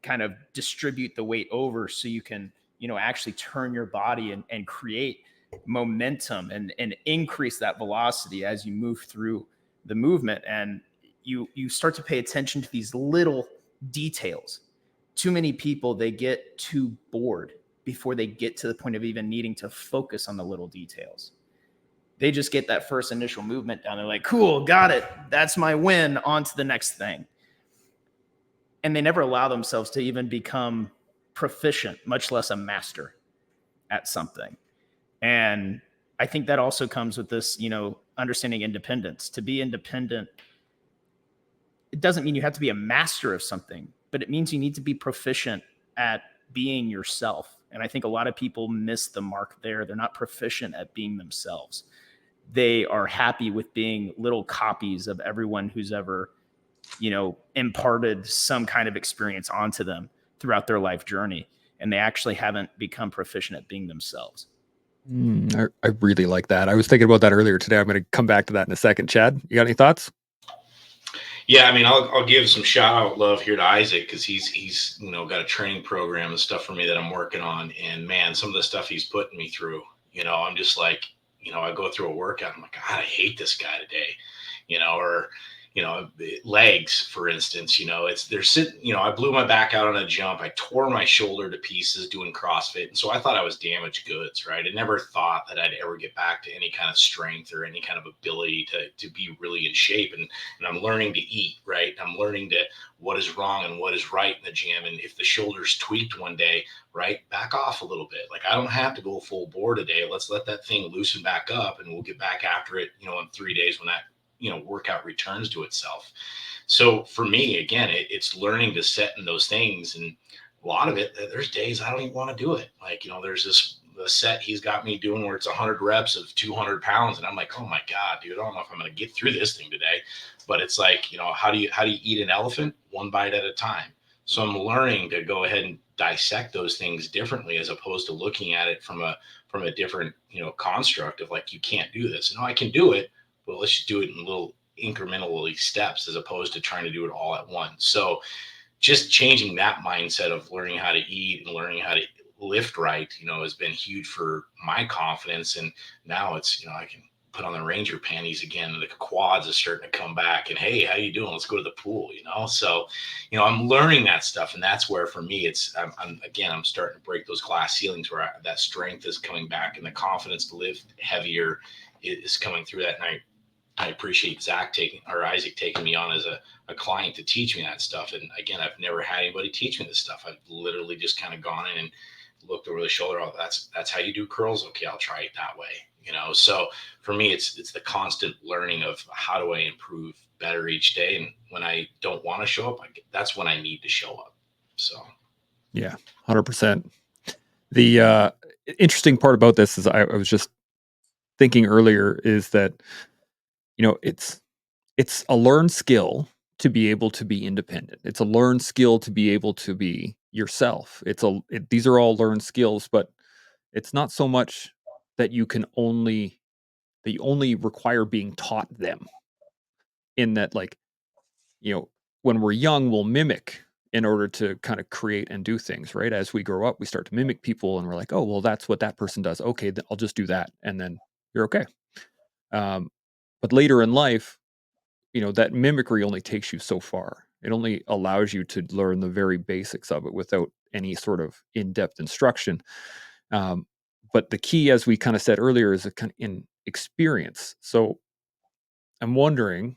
kind of distribute the weight over so you can, actually turn your body and create momentum and increase that velocity as you move through the movement. And you start to pay attention to these little details. Too many people, they get too bored before they get to the point of even needing to focus on the little details. They just get that first initial movement down. They're like, cool, got it. That's my win. On to the next thing. And they never allow themselves to even become proficient, much less a master at something. And I think that also comes with this, understanding independence. To be independent, it doesn't mean you have to be a master of something, but it means you need to be proficient at being yourself. And I think a lot of people miss the mark there. They're not proficient at being themselves. They are happy with being little copies of everyone who's ever, imparted some kind of experience onto them throughout their life journey. And they actually haven't become proficient at being themselves. I really like that. I was thinking about that earlier today. I'm going to come back to that in a second. Chad, you got any thoughts? Yeah, I mean, I'll give some shout out love here to Isaac, because he's got a training program and stuff for me that I'm working on, and man, some of the stuff he's putting me through, I'm just like, I go through a workout, I'm like, God, I hate this guy today, or legs, for instance, they're sitting, I blew my back out on a jump. I tore my shoulder to pieces doing CrossFit. And so I thought I was damaged goods, right? I never thought that I'd ever get back to any kind of strength or any kind of ability to be really in shape. And I'm learning to eat, right? I'm learning to what is wrong and what is right in the gym. And if the shoulder's tweaked one day, right, back off a little bit. Like, I don't have to go full bore today. Let's let that thing loosen back up, and we'll get back after it, in 3 days when that workout returns to itself. So for me, again, it's learning to set in those things. And a lot of it, there's days I don't even want to do it. Like, there's the set he's got me doing where it's 100 reps of 200 pounds. And I'm like, oh my God, dude, I don't know if I'm going to get through this thing today. But it's like, how do you eat an elephant? One bite at a time. So I'm learning to go ahead and dissect those things differently, as opposed to looking at it from a different, construct of like, you can't do this. I can do it. Well, let's just do it in little incrementally steps, as opposed to trying to do it all at once. So just changing that mindset of learning how to eat and learning how to lift right, has been huge for my confidence. And now it's, I can put on the Ranger panties again, and the quads are starting to come back, and hey, how you doing? Let's go to the pool, So, I'm learning that stuff. And that's where, for me, I'm starting to break those glass ceilings where that strength is coming back, and the confidence to lift heavier is coming through that night. I appreciate Isaac taking me on as a client to teach me that stuff. And again, I've never had anybody teach me this stuff. I've literally just kind of gone in and looked over the shoulder. Oh, that's how you do curls. Okay, I'll try it that way. So for me, it's the constant learning of how do I improve better each day. And when I don't want to show up, that's when I need to show up. So yeah, 100%. The interesting part about this is I was just thinking earlier is that, it's a learned skill to be able to be independent. It's a learned skill to be able to be yourself. These are all learned skills, but it's not so much that you only require being taught them. In that, like, when we're young, we'll mimic in order to kind of create and do things, right? As we grow up, we start to mimic people, and we're like, oh, well, that's what that person does. Okay, then I'll just do that, and then you're okay. But later in life, that mimicry only takes you so far. It only allows you to learn the very basics of it without any sort of in-depth instruction. But the key, as we kind of said earlier, is in experience. So I'm wondering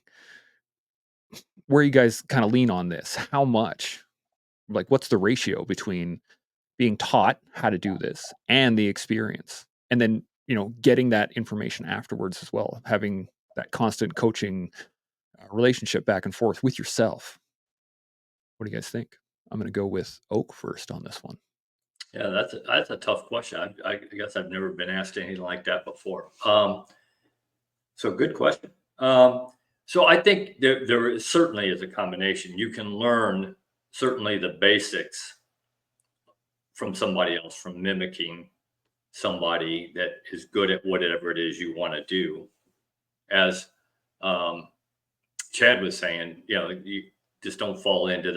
where you guys kind of lean on this. How much, like, what's the ratio between being taught how to do this and the experience? And then, getting that information afterwards as well, having that constant coaching relationship back and forth with yourself. What do you guys think? I'm going to go with Oak first on this one. Yeah, that's a tough question. I guess I've never been asked anything like that before. So good question. So I think there certainly is a combination. You can learn certainly the basics from somebody else, from mimicking somebody that is good at whatever it is you want to do. As Chad was saying, you just don't fall into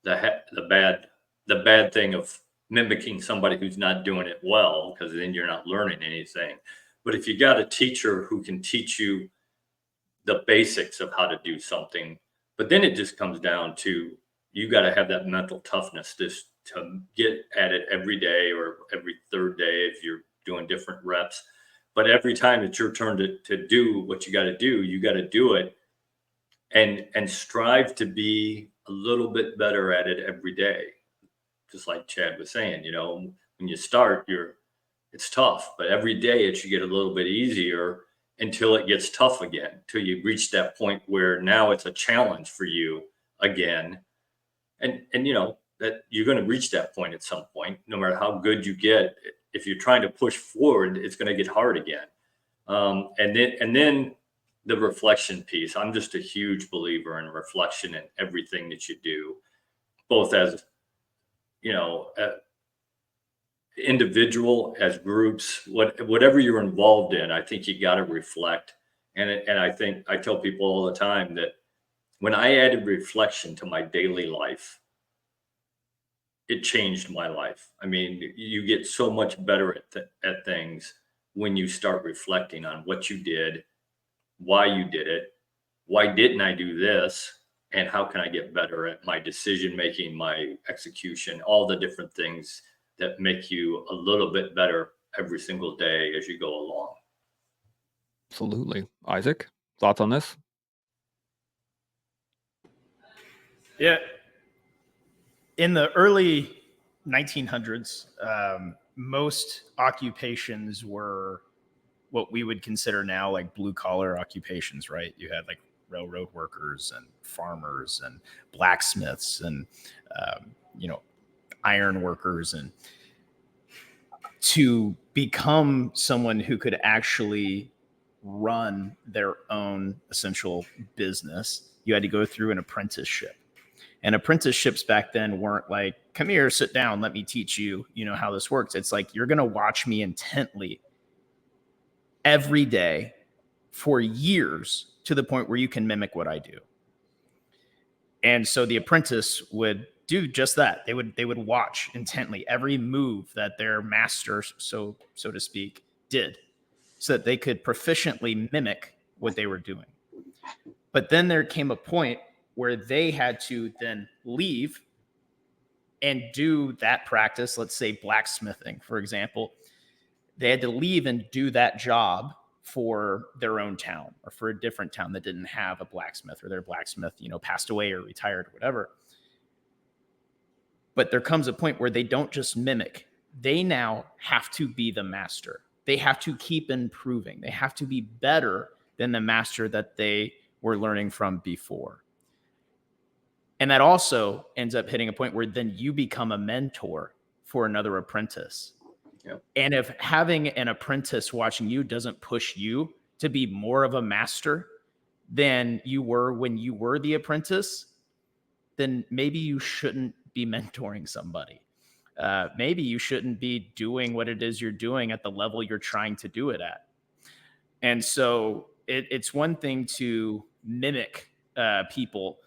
the bad thing of mimicking somebody who's not doing it well, because then you're not learning anything. But if you got a teacher who can teach you the basics of how to do something, but then it just comes down to, you got to have that mental toughness to get at it every day, or every third day if you're doing different reps. But every time it's your turn to do what you got to do it, and strive to be a little bit better at it every day. Just like Chad was saying, when you start, it's tough, but every day it should get a little bit easier. until it gets tough again, till you reach that point where now it's a challenge for you again. And you know that you're going to reach that point at some point, no matter how good you get. If you're trying to push forward, it's going to get hard again. And then the reflection piece. I'm just a huge believer in reflection in everything that you do, both as, you know, individual, as groups, whatever you're involved in. I think you got to reflect. And I think I tell people all the time that when I added reflection to my daily life, it changed my life. I mean, you get so much better at things when you start reflecting on what you did, why you did it, why didn't I do this, and how can I get better at my decision making, my execution, all the different things that make you a little bit better every single day as you go along. Absolutely. Isaac, thoughts on this? Yeah. In the early 1900s, most occupations were what we would consider now like blue collar occupations, right? You had like railroad workers and farmers and blacksmiths and, you know, iron workers. And to become someone who could actually run their own essential business, you had to go through an apprenticeship. And apprenticeships back then weren't like, come here, sit down, let me teach you, you know, how this works. It's like, you're going to watch me intently every day for years to the point where you can mimic what I do. And so the apprentice would do just that. They would watch intently every move that their master, so to speak, did, so that they could proficiently mimic what they were doing. But then there came a point where they had to then leave and do that practice. Let's say blacksmithing, for example. They had to leave and do that job for their own town or for a different town that didn't have a blacksmith, or their blacksmith, you know, passed away or retired or whatever. But there comes a point where they don't just mimic. They now have to be the master. They have to keep improving. They have to be better than the master that they were learning from before. And that also ends up hitting a point where then you become a mentor for another apprentice. Yep. And if having an apprentice watching you doesn't push you to be more of a master than you were when you were the apprentice, then maybe you shouldn't be mentoring somebody. Maybe you shouldn't be doing what it is you're doing at the level you're trying to do it at. And so it's one thing to mimic people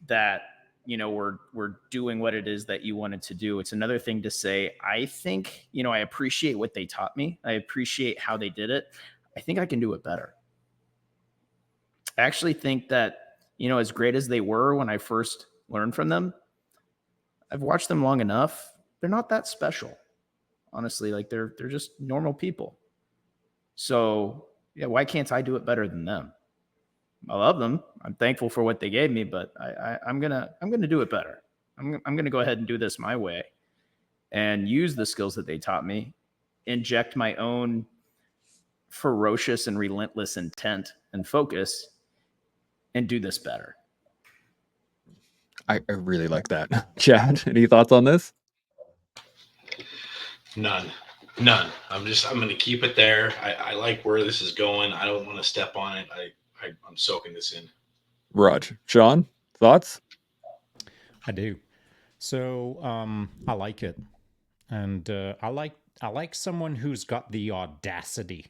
that, you know, were doing what it is that you wanted to do. It's another thing to say, I think, you know, I appreciate what they taught me. I appreciate how they did it. I think I can do it better. I actually think that, you know, as great as they were when I first learned from them, I've watched them long enough. They're not that special, honestly. Like they're just normal people. So yeah, why can't I do it better than them? I love them. I'm thankful for what they gave me, but I'm gonna do it better. I'm gonna go ahead and do this my way, and use the skills that they taught me, inject my own ferocious and relentless intent and focus, and do this better. I really like that. Chad, any thoughts on this? None. I'm going to keep it there. I like where this is going. I don't want to step on it. I'm soaking this in. Raj, Sean, thoughts? I do. So I like it, and I like someone who's got the audacity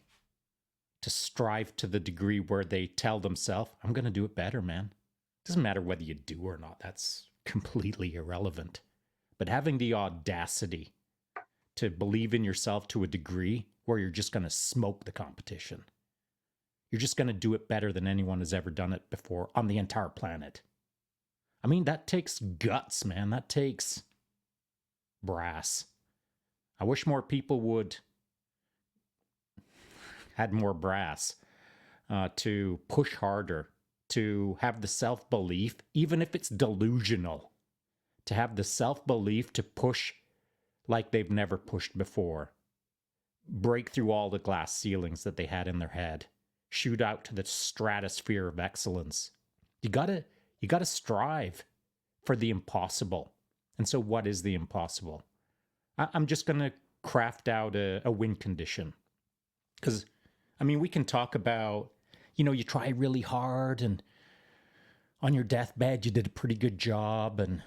to strive to the degree where they tell themselves, "I'm going to do it better, man." Doesn't matter whether you do or not. That's completely irrelevant. But having the audacity to believe in yourself to a degree where you're just going to smoke the competition. You're just going to do it better than anyone has ever done it before on the entire planet. I mean, that takes guts, man. That takes brass. I wish more people would had more brass to push harder, to have the self-belief, even if it's delusional, to have the self-belief to push like they've never pushed before. Break through all the glass ceilings that they had in their head. shoot out to the stratosphere of excellence. You gotta strive for the impossible. And so what is the impossible? I'm just gonna craft out a win condition. Because, I mean, we can talk about, you try really hard and on your deathbed you did a pretty good job. And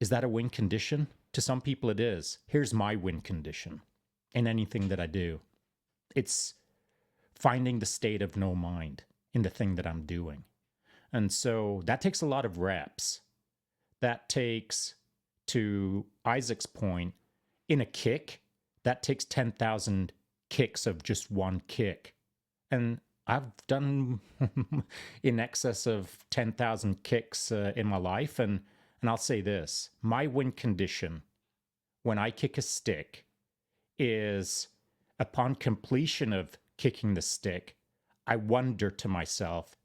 is that a win condition? To some people it is. Here's my win condition in anything that I do. It's finding the state of no mind in the thing that I'm doing. And so that takes a lot of reps. That takes, to Isaac's point, in a kick, that takes 10,000 kicks of just one kick. And I've done in excess of 10,000 kicks in my life. And I'll say this, my win condition when I kick a stick is upon completion of kicking the stick, I wonder to myself,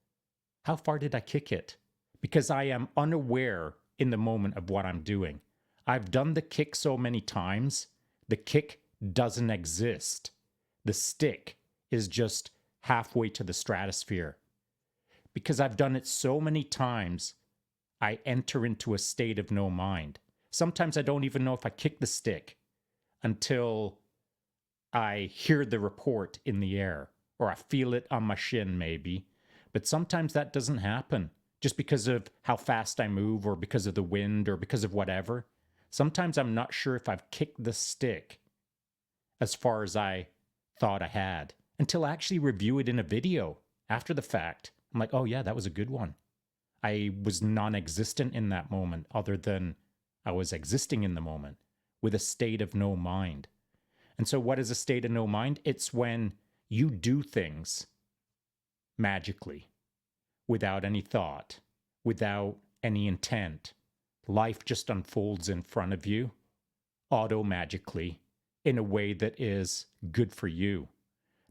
how far did I kick it? Because I am unaware in the moment of what I'm doing. I've done the kick so many times, the kick doesn't exist. The stick is just halfway to the stratosphere. Because I've done it so many times, I enter into a state of no mind. Sometimes I don't even know if I kick the stick until I hear the report in the air, or I feel it on my shin maybe. But sometimes that doesn't happen just because of how fast I move, or because of the wind, or because of whatever. Sometimes I'm not sure if I've kicked the stick as far as I thought I had until I actually review it in a video after the fact. I'm like, oh yeah, that was a good one. I was non-existent in that moment, other than I was existing in the moment with a state of no mind. And so what is a state of no mind? It's when you do things magically, without any thought, without any intent. Life just unfolds in front of you, auto-magically, in a way that is good for you.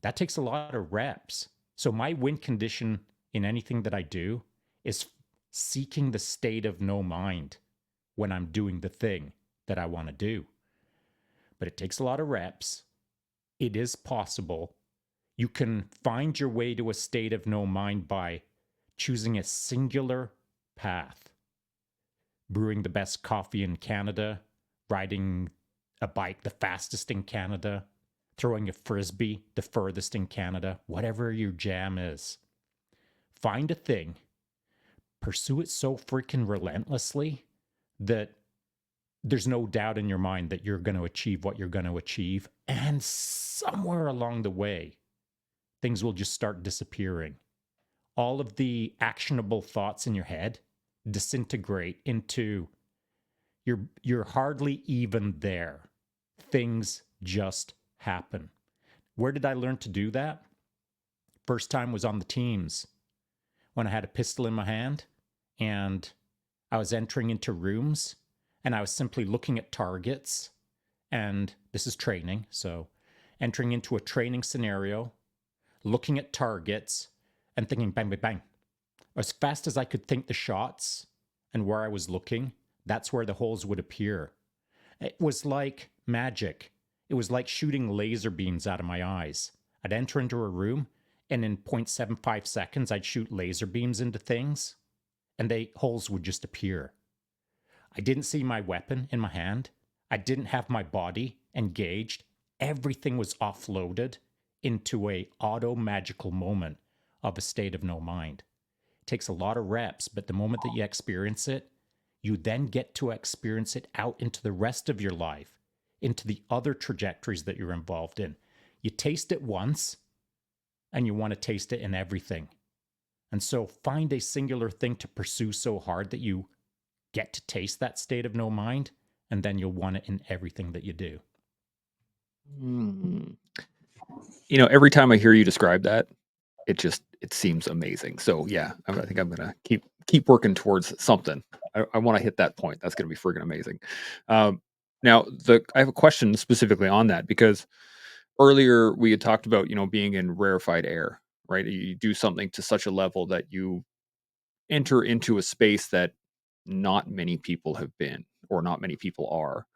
That takes a lot of reps. So my win condition in anything that I do is seeking the state of no mind when I'm doing the thing that I want to do. But it takes a lot of reps. It is possible. You can find your way to a state of no mind by choosing a singular path. Brewing the best coffee in Canada, riding a bike the fastest in Canada, throwing a frisbee the furthest in Canada, whatever your jam is. Find a thing, pursue it so freaking relentlessly that there's no doubt in your mind that you're going to achieve what you're going to achieve. And somewhere along the way, things will just start disappearing. All of the actionable thoughts in your head disintegrate into you're hardly even there. Things just happen. Where did I learn to do that? First time was on the teams when I had a pistol in my hand and I was entering into rooms and I was simply looking at targets. And this is training, so entering into a training scenario, looking at targets and thinking bang, bang, bang. As fast as I could think the shots and where I was looking, that's where the holes would appear. It was like magic. It was like shooting laser beams out of my eyes. I'd enter into a room, and in 0.75 seconds, I'd shoot laser beams into things, and the holes would just appear. I didn't see my weapon in my hand. I didn't have my body engaged. Everything was offloaded into a auto-magical moment of a state of no mind. It takes a lot of reps, but the moment that you experience it, you then get to experience it out into the rest of your life, into the other trajectories that you're involved in. You taste it once, and you want to taste it in everything. And so find a singular thing to pursue so hard that you get to taste that state of no mind, and then you'll want it in everything that you do. Every time I hear you describe that, it seems amazing. So yeah, I think I'm gonna keep working towards something. I want to hit that point. That's gonna be friggin' amazing. Now I have a question specifically on that, because earlier we had talked about being in rarefied air, right? You do something to such a level that you enter into a space that not many people have been, or not many people are,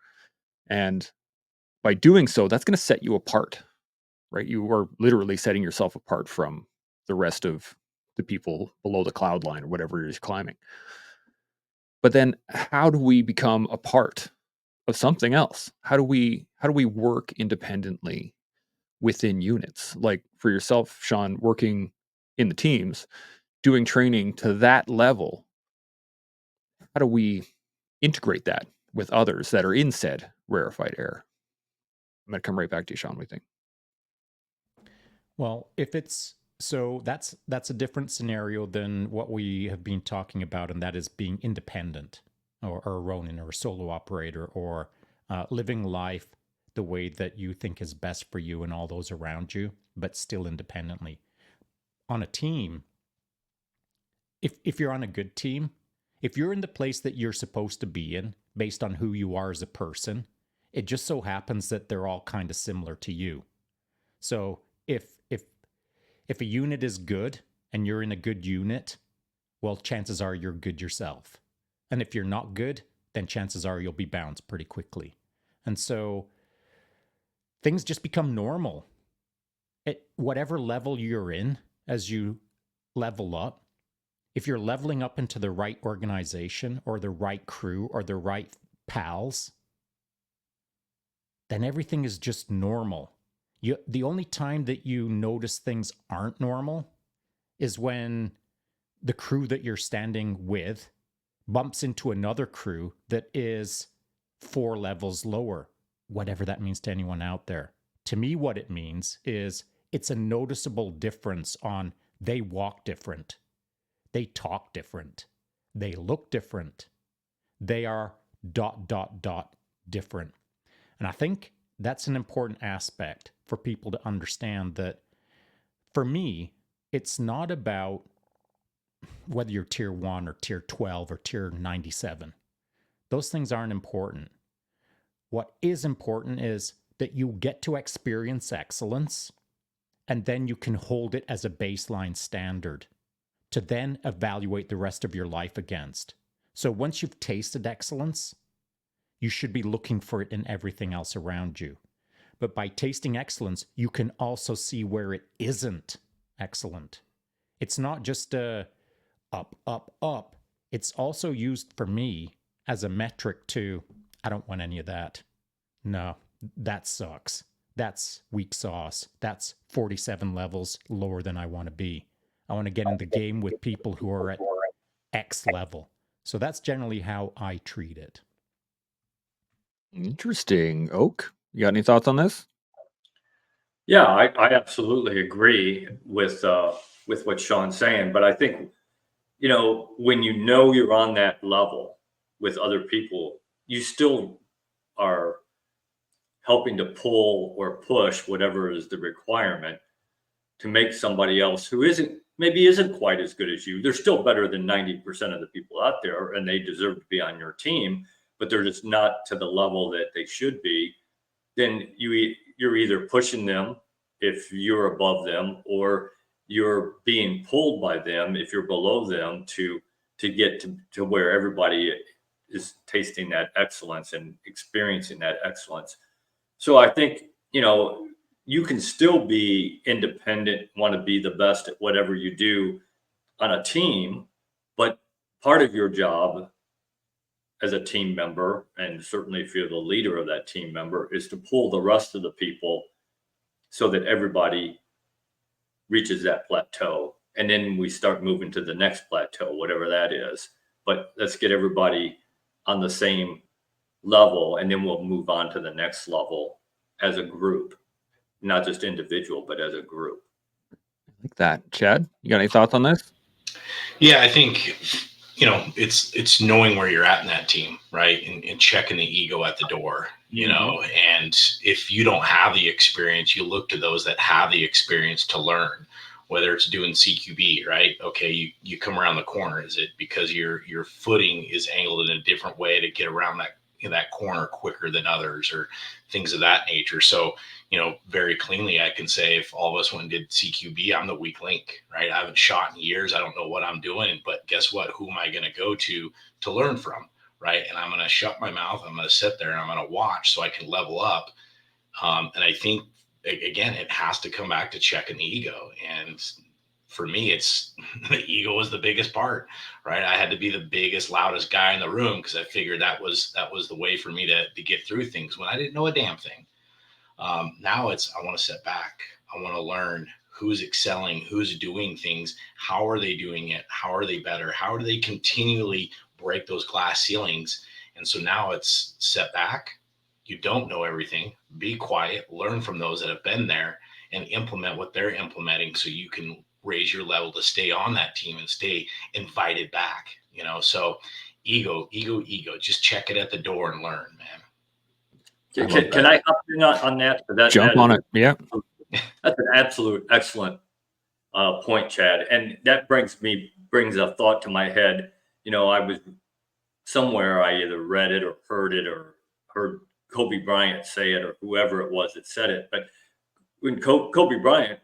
and by doing so, that's going to set you apart, right? You are literally setting yourself apart from the rest of the people below the cloud line or whatever it is climbing. But then how do we become a part of something else? How do we work independently within units? Like for yourself, Sean, working in the teams, doing training to that level, how do we integrate that with others that are in said rarefied air? I'm going to come right back to you, Sean. What do you think? Well, if it's so that's a different scenario than what we have been talking about, and that is being independent, or a Ronin, or a solo operator, or living life the way that you think is best for you and all those around you, but still independently. On a team, if you're on a good team, if you're in the place that you're supposed to be in based on who you are as a person, it just so happens that they're all kind of similar to you. So if a unit is good and you're in a good unit, well, chances are you're good yourself. And if you're not good, then chances are you'll be bounced pretty quickly. And so things just become normal. At whatever level you're in, as you level up, if you're leveling up into the right organization or the right crew or the right pals, then everything is just normal. The only time that you notice things aren't normal is when the crew that you're standing with bumps into another crew that is 4 levels lower, whatever that means to anyone out there. To me, what it means is it's a noticeable difference on they walk different, they talk different, they look different, they are ... different. And I think that's an important aspect for people to understand, that for me, it's not about whether you're tier 1 or tier 12 or tier 97. Those things aren't important. What is important is that you get to experience excellence, and then you can hold it as a baseline standard to then evaluate the rest of your life against. So once you've tasted excellence, you should be looking for it in everything else around you. But by tasting excellence, you can also see where it isn't excellent. It's not just a up, up, up. It's also used for me as a metric to, I don't want any of that. No, that sucks. That's weak sauce. That's 47 levels lower than I want to be. I want to get in the game with people who are at X level. So that's generally how I treat it. Interesting. Oak, you got any thoughts on this? Yeah, I absolutely agree with what Sean's saying, but I think, when you're on that level with other people, you still are helping to pull or push whatever is the requirement to make somebody else who isn't quite as good as you. They're still better than 90% of the people out there, and they deserve to be on your team, but they're just not to the level that they should be. Then you're either pushing them if you're above them, or you're being pulled by them if you're below them to get to where everybody is tasting that excellence and experiencing that excellence. So I think, you can still be independent, want to be the best at whatever you do on a team, but part of your job as a team member, and certainly if you're the leader of that team member, is to pull the rest of the people so that everybody reaches that plateau. And then we start moving to the next plateau, whatever that is. But let's get everybody on the same level, and then we'll move on to the next level as a group, not just individual, but as a group. Like that. Chad, you got any thoughts on this? Yeah, I think, it's knowing where you're at in that team, right? And checking the ego at the door, and if you don't have the experience, you look to those that have the experience to learn, whether it's doing CQB, right? Okay, you come around the corner. Is it because your footing is angled in a different way to get around that corner quicker than others, or things of that nature? So, very cleanly, I can say if all of us went and did CQB, I'm the weak link, right? I haven't shot in years. I don't know what I'm doing, but guess what? Who am I going to go to learn from, right? And I'm going to shut my mouth. I'm going to sit there and I'm going to watch so I can level up. And I think, again, it has to come back to checking the ego. And for me, it's the ego was the biggest part, right? I had to be the biggest, loudest guy in the room because I figured that was the way for me to get through things when I didn't know a damn thing. Now it's, I want to sit back. I want to learn who's excelling, who's doing things, how are they doing it, how are they better, how do they continually break those glass ceilings. And so now it's set back. You don't know everything. Be quiet, learn from those that have been there, and implement what they're implementing so you can raise your level to stay on that team and stay invited back. So ego, just check it at the door and learn, man. Can I hop in on that? Jump on it. Yeah. That's an absolute excellent point, Chad. And that brings a thought to my head. I was somewhere, I either read it or heard Kobe Bryant say it, or whoever it was that said it. But when Kobe Bryant,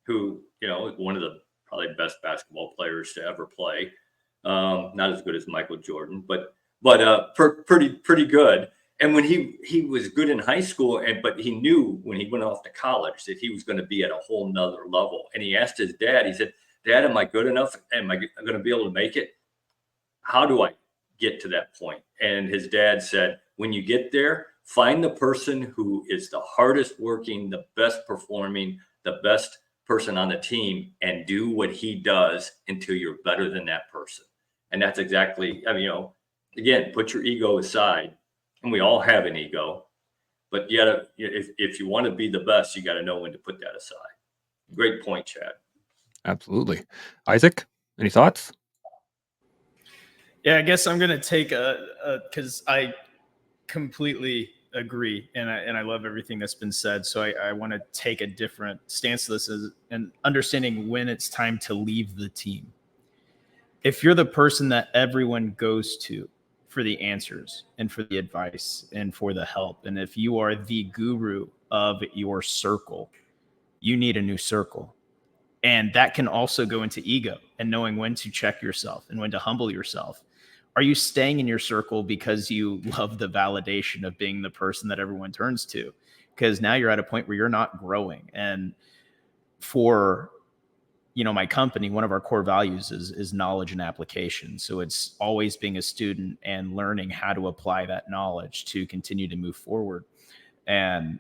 who, is one of the probably best basketball players to ever play, not as good as Michael Jordan, but pretty good. And when he was good in high school, but he knew when he went off to college that he was going to be at a whole nother level. And he asked his dad, he said, "Dad, am I good enough? Am I going to be able to make it? How do I get to that point?" And his dad said, "When you get there, find the person who is the hardest working, the best performing, the best person on the team, and do what he does until you're better than that person." And that's exactly, again, put your ego aside. And we all have an ego, but yet if you want to be the best, you got to know when to put that aside. Great point, Chad. Absolutely. Isaac, any thoughts? Yeah, I guess I'm gonna take because I completely agree, and I love everything that's been said. So I want to take a different stance to this, and understanding when it's time to leave the team. If you're the person that everyone goes to for the answers and for the advice and for the help, and if you are the guru of your circle, you need a new circle. And that can also go into ego and knowing when to check yourself and when to humble yourself. Are you staying in your circle because you love the validation of being the person that everyone turns to? Because now you're at a point where you're not growing. And for my company, one of our core values is knowledge and application. So it's always being a student and learning how to apply that knowledge to continue to move forward. And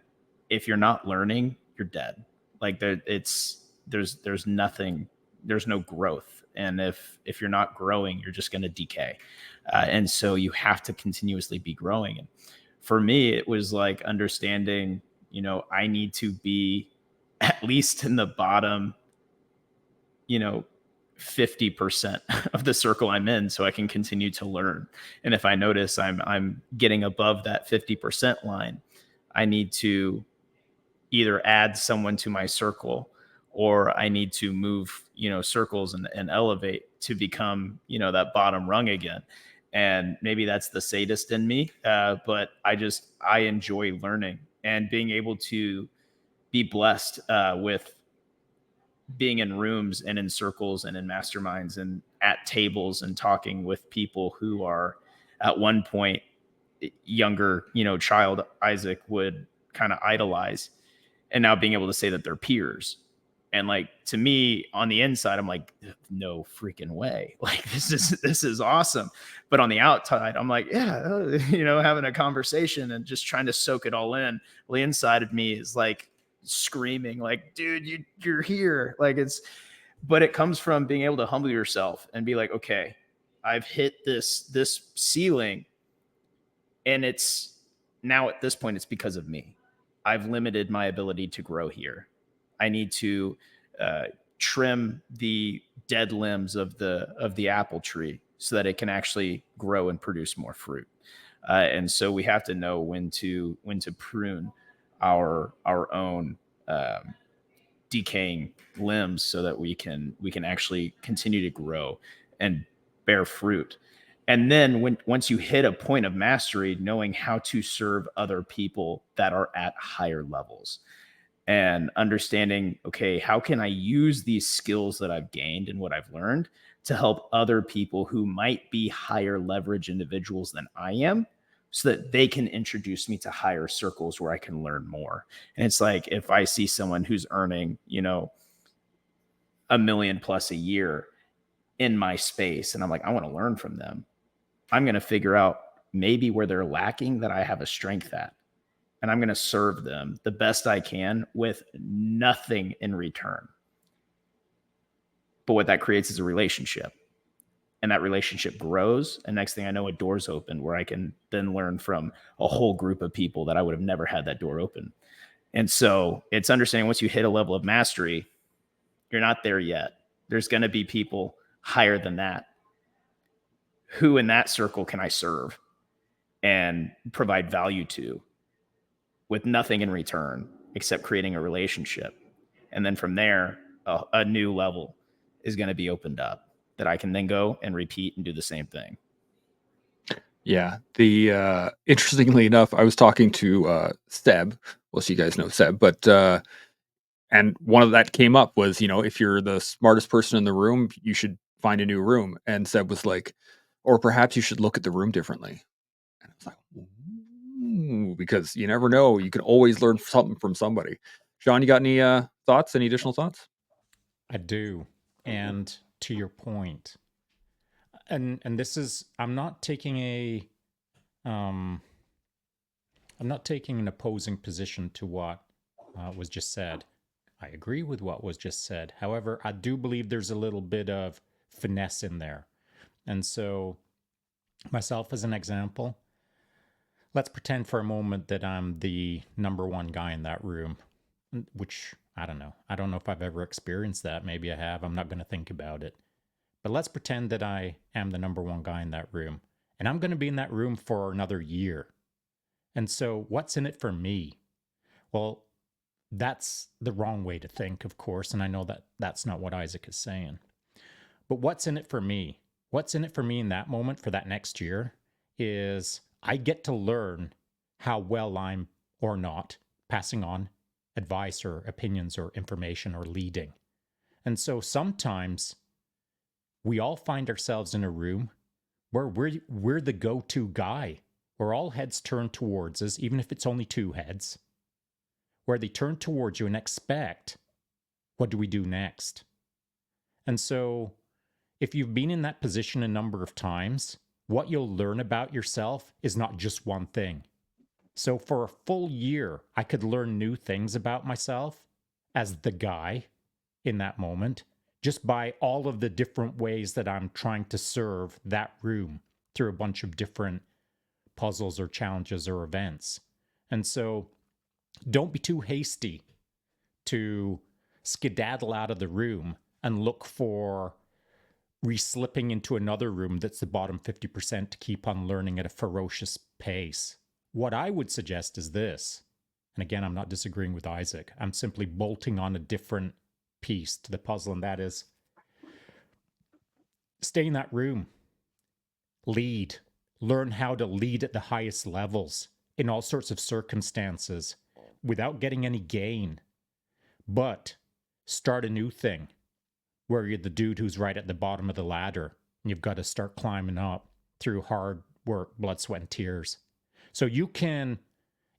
if you're not learning, you're dead. Like there's nothing, there's no growth. And if you're not growing, you're just going to decay. And so you have to continuously be growing. And for me, it was like understanding, I need to be at least in the bottom 50% of the circle I'm in so I can continue to learn. And if I notice I'm getting above that 50% line, I need to either add someone to my circle, or I need to move, circles and elevate to become, that bottom rung again. And maybe that's the sadist in me. But I enjoy learning and being able to be blessed with being in rooms and in circles and in masterminds and at tables and talking with people who are at one point younger, child Isaac would kind of idolize, and now being able to say that they're peers. And like, to me on the inside, I'm like, no freaking way. Like, this is awesome. But on the outside, I'm like, yeah, having a conversation and just trying to soak it all in. Well, the inside of me is like screaming, like, dude, you're here. Like, but it comes from being able to humble yourself and be like, okay, I've hit this ceiling, and it's now at this point, it's because of me. I've limited my ability to grow here. I need to trim the dead limbs of the apple tree so that it can actually grow and produce more fruit. And so we have to know when to prune our own decaying limbs so that we can actually continue to grow and bear fruit. And then once you hit a point of mastery, knowing how to serve other people that are at higher levels, and understanding, okay, how can I use these skills that I've gained and what I've learned to help other people who might be higher leverage individuals than I am, so that they can introduce me to higher circles where I can learn more. And it's like, if I see someone who's earning, $1 million plus a year in my space. And I'm like, I want to learn from them. I'm going to figure out maybe where they're lacking that I have a strength at. And I'm going to serve them the best I can with nothing in return. But what that creates is a relationship. And that relationship grows. And next thing I know, a door's open where I can then learn from a whole group of people that I would have never had that door open. And so it's understanding once you hit a level of mastery, you're not there yet. There's going to be people higher than that. Who in that circle can I serve and provide value to with nothing in return except creating a relationship? And then from there, a new level is going to be opened up that I can then go and repeat and do the same thing. Yeah. The interestingly enough, I was talking to Seb. Well, so you guys know Seb, but and one of that came up was, if you're the smartest person in the room, you should find a new room. And Seb was like, or perhaps you should look at the room differently. And I was like, ooh, because you never know. You can always learn something from somebody. Sean, you got any thoughts? Any additional thoughts? I do. And to your point, and this is, I'm not taking an opposing position to what was just said. I agree with what was just said. However, I do believe there's a little bit of finesse in there. And so, myself as an example, let's pretend for a moment that I'm the number one guy in that room, which I don't know. I don't know if I've ever experienced that. Maybe I have. I'm not going to think about it. But let's pretend that I am the number one guy in that room. And I'm going to be in that room for another year. And so what's in it for me? Well, that's the wrong way to think, of course. And I know that that's not what Isaac is saying. But what's in it for me? What's in it for me in that moment for that next year is I get to learn how well I'm or not passing on advice or opinions or information or leading. And so sometimes we all find ourselves in a room where we're the go-to guy, where all heads turn towards us, even if it's only two heads, where they turn towards you and expect, what do we do next? And so if you've been in that position a number of times, what you'll learn about yourself is not just one thing. So for a full year, I could learn new things about myself as the guy in that moment, just by all of the different ways that I'm trying to serve that room through a bunch of different puzzles or challenges or events. And so don't be too hasty to skedaddle out of the room and look for re-slipping into another room that's the bottom 50% to keep on learning at a ferocious pace. What I would suggest is this, and again, I'm not disagreeing with Isaac. I'm simply bolting on a different piece to the puzzle, and that is stay in that room. Lead. Learn how to lead at the highest levels in all sorts of circumstances without getting any gain. But start a new thing where you're the dude who's right at the bottom of the ladder and you've got to start climbing up through hard work, blood, sweat, and tears. So you can,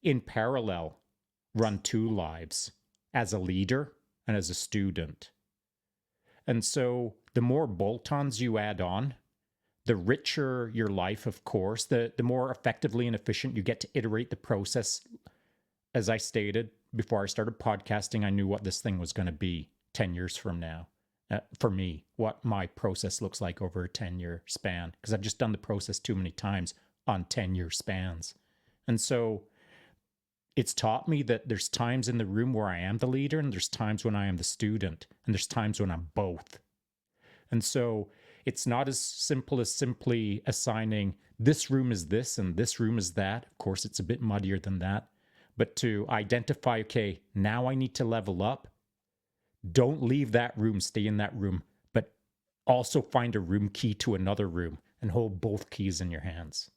in parallel, run two lives as a leader and as a student. And so the more bolt-ons you add on, the richer your life, of course, the more effectively and efficient you get to iterate the process. As I stated before I started podcasting, I knew what this thing was going to be 10 years from now. For me, what my process looks like over a 10-year span, because I've just done the process too many times on 10-year spans. And so it's taught me that there's times in the room where I am the leader, and there's times when I am the student, and there's times when I'm both. And so it's not as simple as simply assigning this room is this and this room is that. Of course, it's a bit muddier than that. But to identify, okay, now I need to level up. Don't leave that room, stay in that room, but also find a room key to another room and hold both keys in your hands,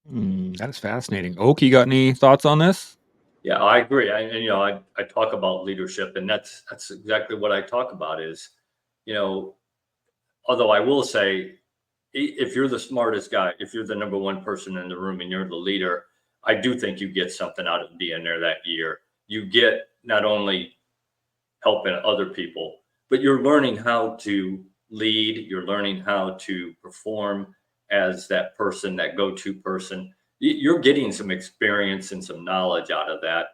That is fascinating. Oak, you got any thoughts on this? Yeah, I agree. I talk about leadership, and that's exactly what I talk about is, although I will say, if you're the smartest guy, if you're the number one person in the room and you're the leader, I do think you get something out of being there that year. You get not only helping other people, but you're learning how to lead. You're learning how to perform as that person, that go-to person. You're getting some experience and some knowledge out of that.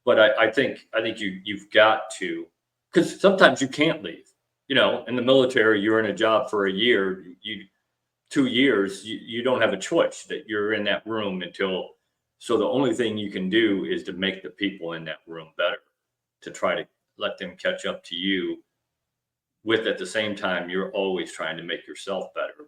But I think you've got to, because sometimes you can't leave. In the military, you're in a job for a year, 2 years, you don't have a choice, that you're in that room until. So the only thing you can do is to make the people in that room better, to try to let them catch up to you. With at the same time, you're always trying to make yourself better.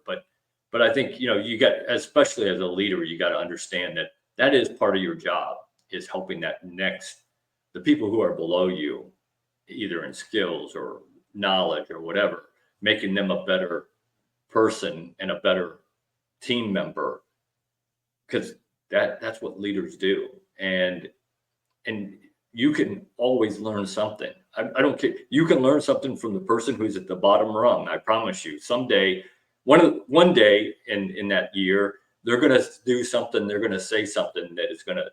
But I think you got, especially as a leader, you got to understand that that is part of your job, is helping the people who are below you, either in skills or knowledge or whatever, making them a better person and a better team member, because that's what leaders do. And you can always learn something. I don't care. You can learn something from the person who's at the bottom rung. I promise you. Someday, one day in that year, they're going to do something. They're going to say something that is going to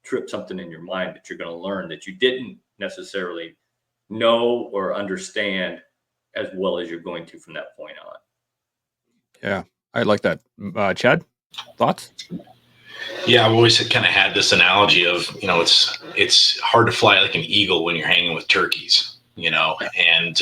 trip something in your mind, that you're going to learn, that you didn't necessarily know or understand as well as you're going to from that point on. Yeah, I like that. Chad, thoughts? Yeah, I've always kind of had this analogy of, it's hard to fly like an eagle when you're hanging with turkeys, and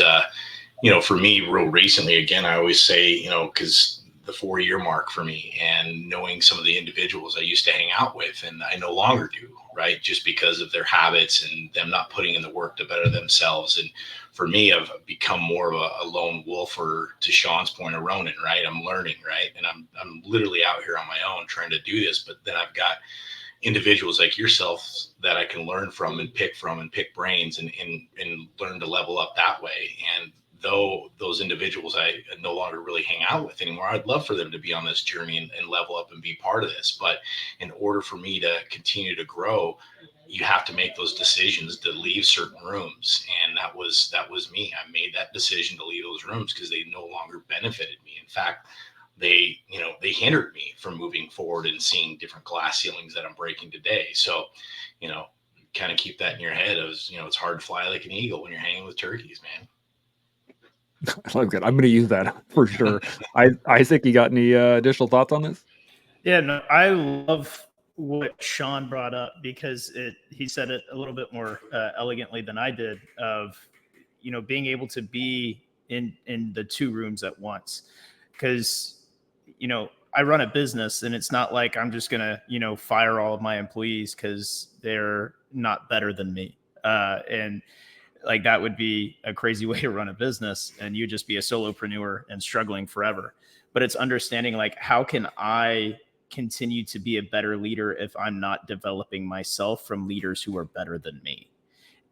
for me, real recently, again, I always say, because the 4-year mark for me, and knowing some of the individuals I used to hang out with and I no longer do, right? Just because of their habits and them not putting in the work to better themselves. And for me, I've become more of a lone wolf, or to Sean's point, a Ronin, right? I'm learning, right? And I'm literally out here on my own trying to do this, but then I've got individuals like yourself that I can learn from and pick brains and learn to level up that way. And though those individuals I no longer really hang out with anymore, I'd love for them to be on this journey and level up and be part of this. But in order for me to continue to grow, you have to make those decisions to leave certain rooms. And that was me. I made that decision to leave those rooms because they no longer benefited me. In fact, they hindered me from moving forward and seeing different glass ceilings that I'm breaking today. So, kind of keep that in your head as, it's hard to fly like an eagle when you're hanging with turkeys, man. I like that. I'm going to use that for sure. Isaac, you got any additional thoughts on this? Yeah, no, I love what Sean brought up, because he said it a little bit more elegantly than I did, of being able to be in the two rooms at once. Because I run a business, and it's not like I'm just gonna fire all of my employees because they're not better than me, and like that would be a crazy way to run a business, and you just be a solopreneur and struggling forever. But it's understanding, like, how can I continue to be a better leader if I'm not developing myself from leaders who are better than me?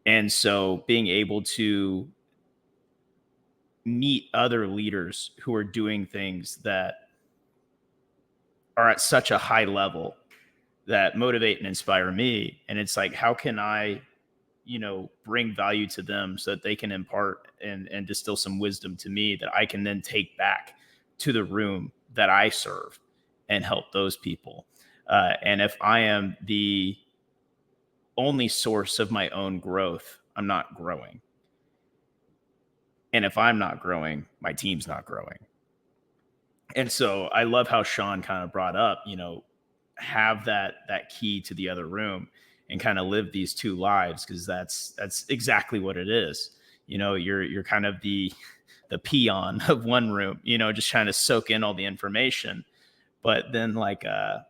And so being able to meet other leaders who are doing things that are at such a high level that motivate and inspire me. And it's like, how can I, bring value to them so that they can impart and distill some wisdom to me that I can then take back to the room that I serve and help those people. And if I am the only source of my own growth, I'm not growing. And if I'm not growing, my team's not growing. And so I love how Sean kind of brought up, have that key to the other room and kind of live these two lives, because that's exactly what it is. You're kind of the peon of one room, just trying to soak in all the information. But then like a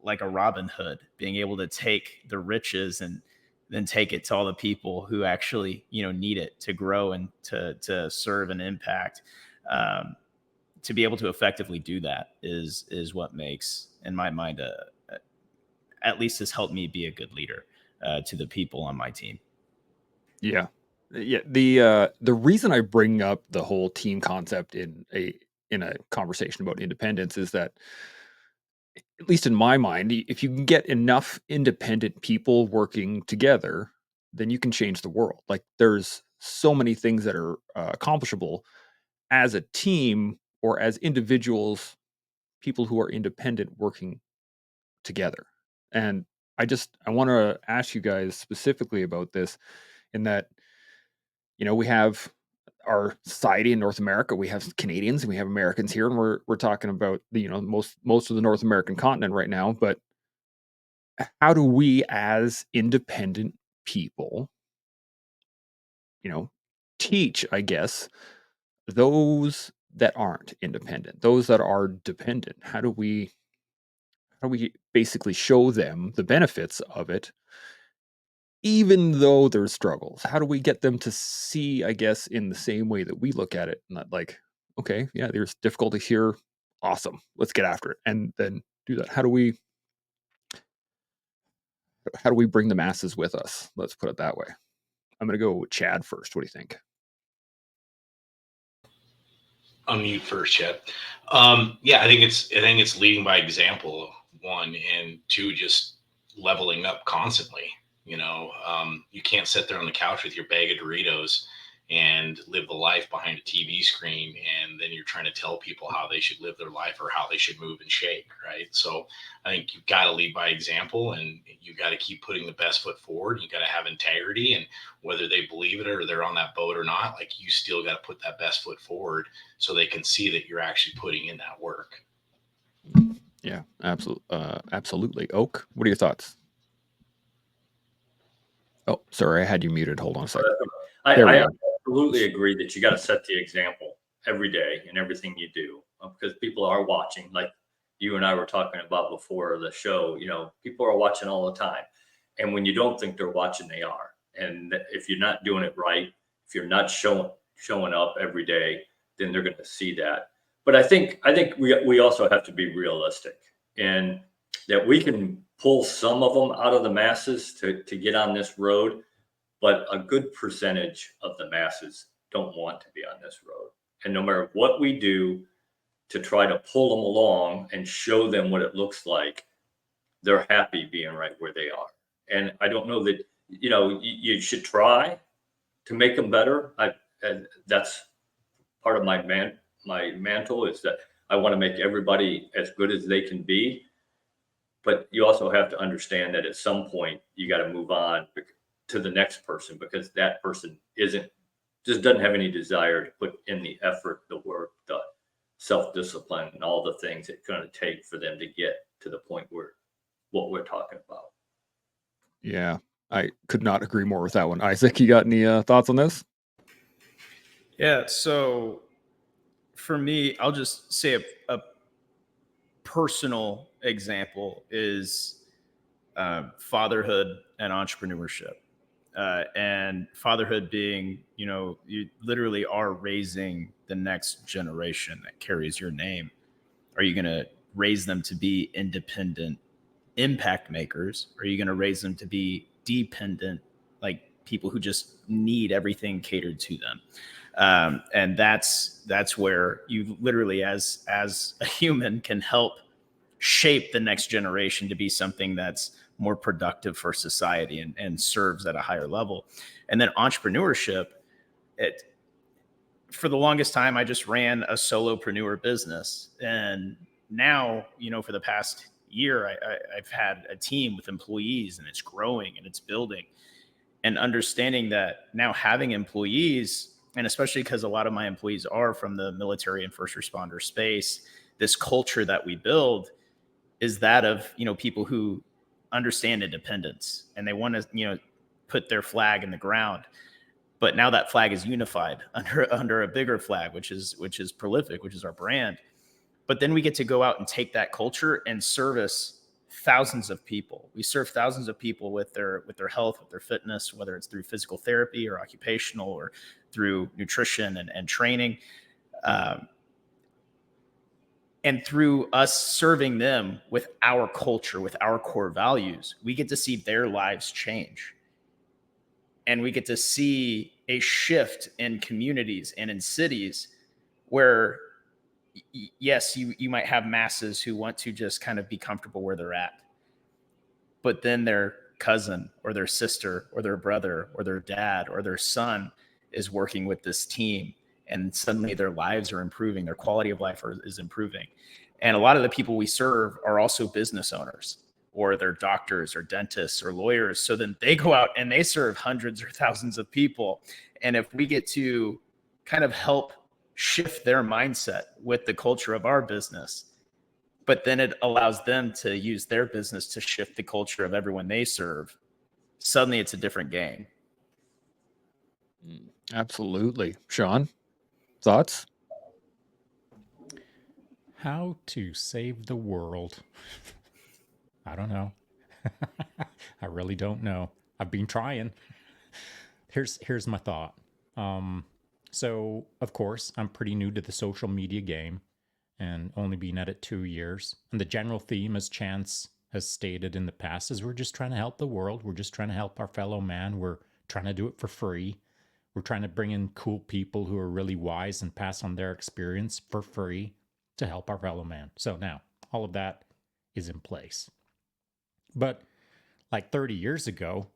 Robin Hood, being able to take the riches and then take it to all the people who actually need it to grow and to serve and impact. To be able to effectively do that is what makes, in my mind, at least has helped me be a good leader to the people on my team. Yeah. Yeah. The reason I bring up the whole team concept in a conversation about independence is that, at least in my mind, if you can get enough independent people working together, then you can change the world. Like, there's so many things that are accomplishable as a team or as individuals, people who are independent working together. And I want to ask you guys specifically about this, in that, we have our society in North America, we have Canadians and we have Americans here, and we're talking about the most of the North American continent right now. But how do we, as independent people, teach, I guess, those that aren't independent, those that are dependent? How do we basically show them the benefits of it, even though there's struggles? How do we get them to see, I guess, in the same way that we look at it, not like, okay, yeah, there's difficulty here, awesome, let's get after it, and then do that? How do we bring the masses with us? Let's put it that way. I'm gonna go with Chad first. What do you think? Unmute first, Chet. Yeah, I think it's leading by example, one, and two, just leveling up constantly. You can't sit there on the couch with your bag of Doritos and live the life behind a TV screen, and then you're trying to tell people how they should live their life or how they should move and shake, right? So I think you've got to lead by example, and you got to keep putting the best foot forward. You got to have integrity, and whether they believe it or they're on that boat or not, like, you still got to put that best foot forward so they can see that you're actually putting in that work. Yeah, absolutely. Oak, what are your thoughts? Oh, sorry, I had you muted. Hold on a second. There we I go. absolutely agree that you got to set the example every day in everything you do, because people are watching. Like you and I were talking about before the show, people are watching all the time. And when you don't think they're watching, they are. And if you're not doing it right, if you're not showing up every day, then they're going to see that. But I think we also have to be realistic, and that we can pull some of them out of the masses to get on this road, but a good percentage of the masses don't want to be on this road. And no matter what we do to try to pull them along and show them what it looks like, they're happy being right where they are. And I don't know that, you should try to make them better. And that's part of my mantle, is that I want to make everybody as good as they can be. But you also have to understand that at some point you got to move on to the next person, because that person doesn't have any desire to put in the effort, the work, the self-discipline, and all the things it's going to take for them to get to the point where what we're talking about. Yeah, I could not agree more with that one. Isaac, you got any thoughts on this? Yeah. So for me, I'll just say a personal example is fatherhood and entrepreneurship. And fatherhood being, you literally are raising the next generation that carries your name. Are you going to raise them to be independent impact makers? Or are you going to raise them to be dependent, like people who just need everything catered to them? And that's where you literally, as a human, can help shape the next generation to be something that's more productive for society and serves at a higher level. And then entrepreneurship, for the longest time, I just ran a solopreneur business. And now, for the past year, I've had a team with employees, and it's growing and it's building. And understanding that now having employees, and especially because a lot of my employees are from the military and first responder space, this culture that we build is that of, people who understand independence, and they want to, put their flag in the ground. But now that flag is unified under a bigger flag, which is Prolific, which is our brand. But then we get to go out and take that culture and service thousands of people. We serve thousands of people with their health, with their fitness, whether it's through physical therapy or occupational or through nutrition and training. And through us serving them with our culture, with our core values, we get to see their lives change. And we get to see a shift in communities and in cities where, yes, you might have masses who want to just kind of be comfortable where they're at. But then their cousin or their sister or their brother or their dad or their son is working with this team, and suddenly their lives are improving, their quality of life is improving. And a lot of the people we serve are also business owners, or they're doctors or dentists or lawyers. So then they go out and they serve hundreds or thousands of people. And if we get to kind of help shift their mindset with the culture of our business. But then it allows them to use their business to shift the culture of everyone they serve. Suddenly it's a different game. Absolutely. Sean, thoughts? How to save the world? I don't know. I really don't know. I've been trying. Here's my thought. So of course I'm pretty new to the social media game and only been at it 2 years. And the general theme, as Chance has stated in the past, is we're just trying to help the world. We're just trying to help our fellow man. We're trying to do it for free. We're trying to bring in cool people who are really wise and pass on their experience for free to help our fellow man. So now all of that is in place. But like 30 years ago,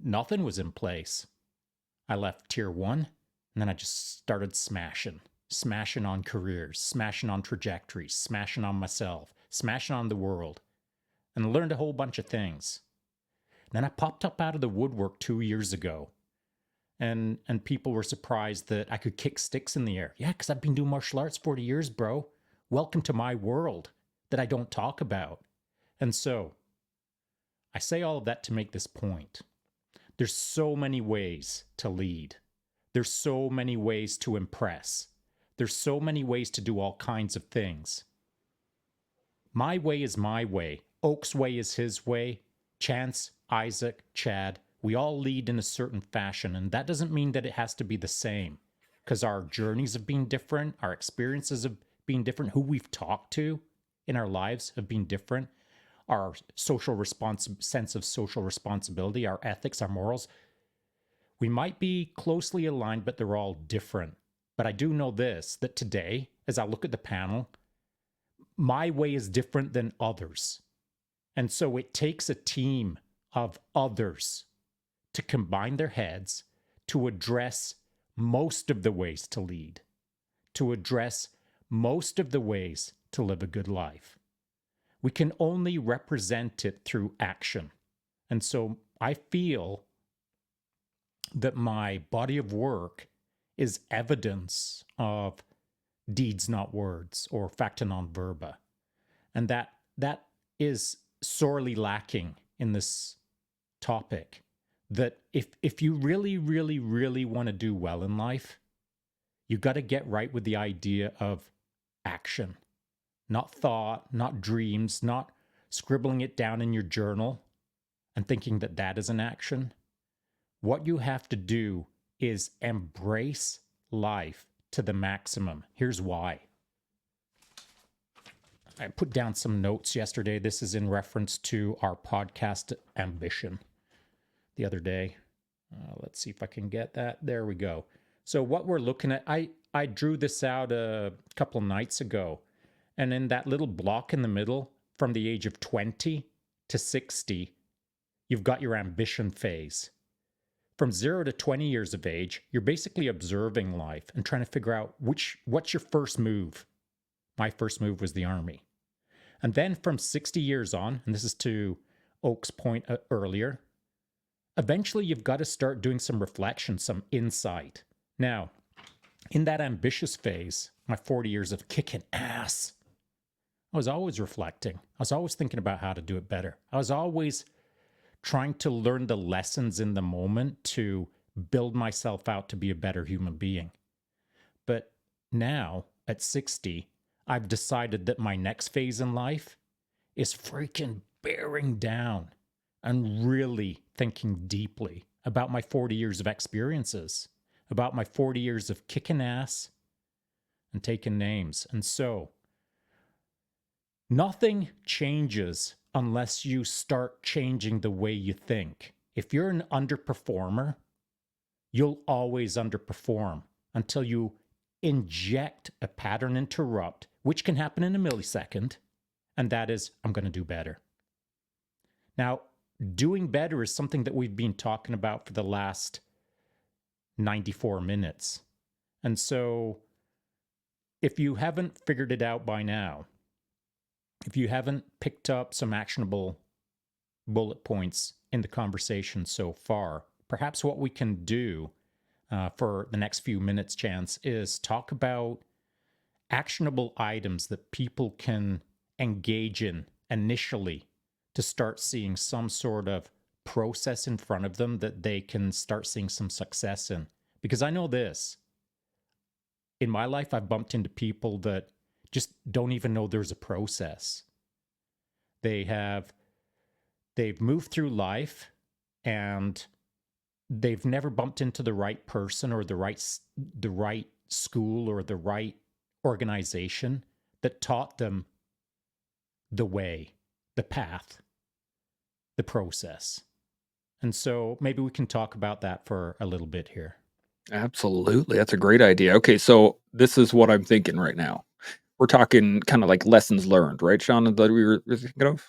nothing was in place. I left tier 1 and then I just started smashing on careers, smashing on trajectories, smashing on myself, smashing on the world, and learned a whole bunch of things. Then I popped up out of the woodwork 2 years ago, and people were surprised that I could kick sticks in the air. Yeah, because I've been doing martial arts 40 years, bro. Welcome to my world that I don't talk about. And so I say all of that to make this point. There's so many ways to lead. There's so many ways to impress. There's so many ways to do all kinds of things. My way is my way. Oak's way is his way. Chance, Isaac, Chad, we all lead in a certain fashion, and that doesn't mean that it has to be the same, because our journeys have been different, our experiences have been different, who we've talked to in our lives have been different, our sense of social responsibility, our ethics, our morals. We might be closely aligned, but they're all different. But I do know this, that today, as I look at the panel, my way is different than others. And so it takes a team of others to combine their heads to address most of the ways to lead, to address most of the ways to live a good life. We can only represent it through action. And so I feel that my body of work is evidence of deeds, not words, or facta non verba. And that is sorely lacking in this topic. That if you really, really, really want to do well in life, you got to get right with the idea of action. Not thought, not dreams, not scribbling it down in your journal and thinking that that is an action. What you have to do is embrace life to the maximum. Here's why. I put down some notes yesterday. This is in reference to our podcast Ambition the other day. Let's see if I can get that. There we go. So what we're looking at, I drew this out a couple nights ago. And in that little block in the middle, from the age of 20 to 60, you've got your ambition phase. From 0 to 20 years of age, you're basically observing life and trying to figure out what's your first move. My first move was the army. And then from 60 years on, and this is to Oak's point earlier, eventually you've got to start doing some reflection, some insight. Now, in that ambitious phase, my 40 years of kicking ass, I was always reflecting. I was always thinking about how to do it better. I was always trying to learn the lessons in the moment to build myself out to be a better human being. But now, at 60, I've decided that my next phase in life is freaking bearing down and really thinking deeply about my 40 years of experiences, about my 40 years of kicking ass and taking names. And so, nothing changes unless you start changing the way you think. If you're an underperformer, you'll always underperform until you inject a pattern interrupt, which can happen in a millisecond, and that is, I'm going to do better. Now, doing better is something that we've been talking about for the last 94 minutes. And so, if you haven't figured it out by now, if you haven't picked up some actionable bullet points in the conversation so far, perhaps what we can do for the next few minutes, Chance, is talk about actionable items that people can engage in initially to start seeing some sort of process in front of them that they can start seeing some success in. Because I know this. In my life, I've bumped into people that just don't even know there's a process. They've moved through life and they've never bumped into the right person or the right school or the right organization that taught them the way, the path, the process. And so maybe we can talk about that for a little bit here. Absolutely. That's a great idea. Okay, so this is what I'm thinking right now. We're talking kind of like lessons learned, right, Sean, that we were thinking of?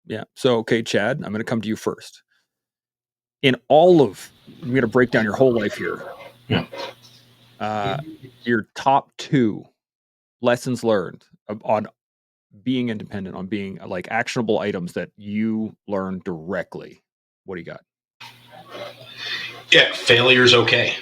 Yeah. So, okay, Chad, I'm going to come to you first. In all of, I'm going to break down your whole life here. Yeah. Your top 2 lessons learned on being independent, on being like actionable items that you learned directly. What do you got? Yeah, failure's okay.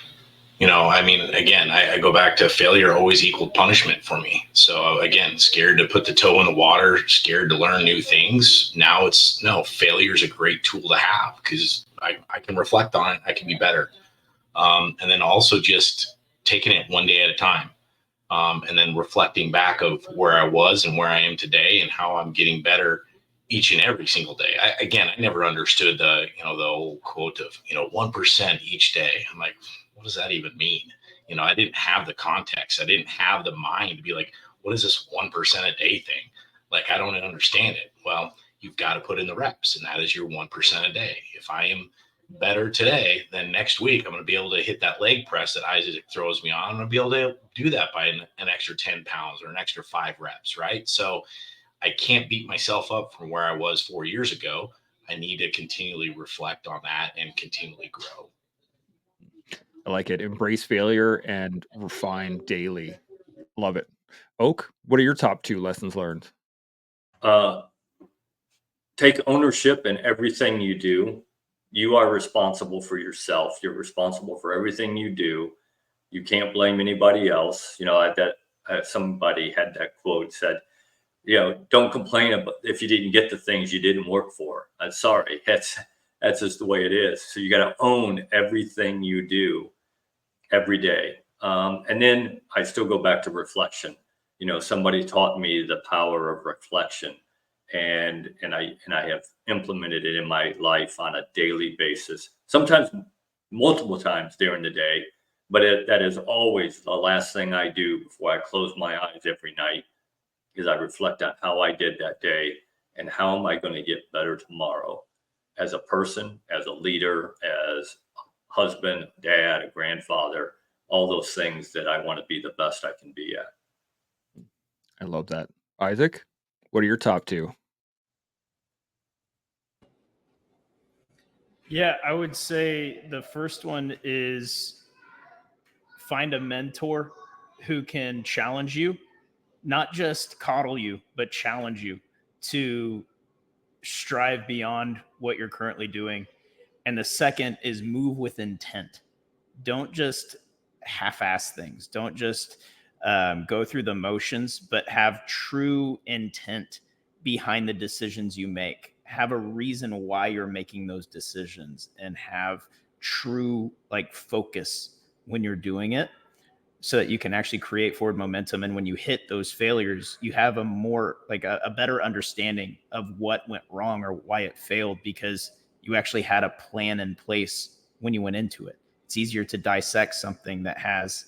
I mean, again, I go back to failure always equaled punishment for me. So again, scared to put the toe in the water, scared to learn new things. Now it's no, failure is a great tool to have because I can reflect on it. I can be better. And then also just taking it one day at a time. And then reflecting back of where I was and where I am today and how I'm getting better each and every single day. I never understood the old quote of, 1% each day. I'm like, what does that even mean? I didn't have the context. I didn't have the mind to be like, what is this 1% a day thing? Like, I don't understand it. Well, you've got to put in the reps, and that is your 1% a day. If I am better today, then next week I'm going to be able to hit that leg press that Isaac throws me on. I'm going to be able to do that by an extra 10 pounds or an extra 5 reps, right? So I can't beat myself up from where I was 4 years ago. I need to continually reflect on that and continually grow. I like it. Embrace failure and refine daily. Love it. Oak, what are your top 2 lessons learned? Take ownership in everything you do. You are responsible for yourself. You're responsible for everything you do. You can't blame anybody else. Somebody had that quote said, don't complain about if you didn't get the things you didn't work for. I'm sorry. That's just the way it is. So you got to own everything you do every day. And then I still go back to reflection. Somebody taught me the power of reflection, and I have implemented it in my life on a daily basis, sometimes multiple times during the day. But that is always the last thing I do before I close my eyes every night is I reflect on how I did that day and how am I going to get better tomorrow as a person, as a leader, as a husband, dad, a grandfather, all those things that I want to be the best I can be at. I love that. Isaac, what are your top 2? Yeah, I would say the first one is find a mentor who can challenge you, not just coddle you, but challenge you to strive beyond what you're currently doing. And the second is move with intent. Don't just half-ass things. Don't just go through the motions, but have true intent behind the decisions you make. Have a reason why you're making those decisions and have true focus when you're doing it so that you can actually create forward momentum. And when you hit those failures, you have a more a better understanding of what went wrong or why it failed, because you actually had a plan in place when you went into it. It's easier to dissect something that has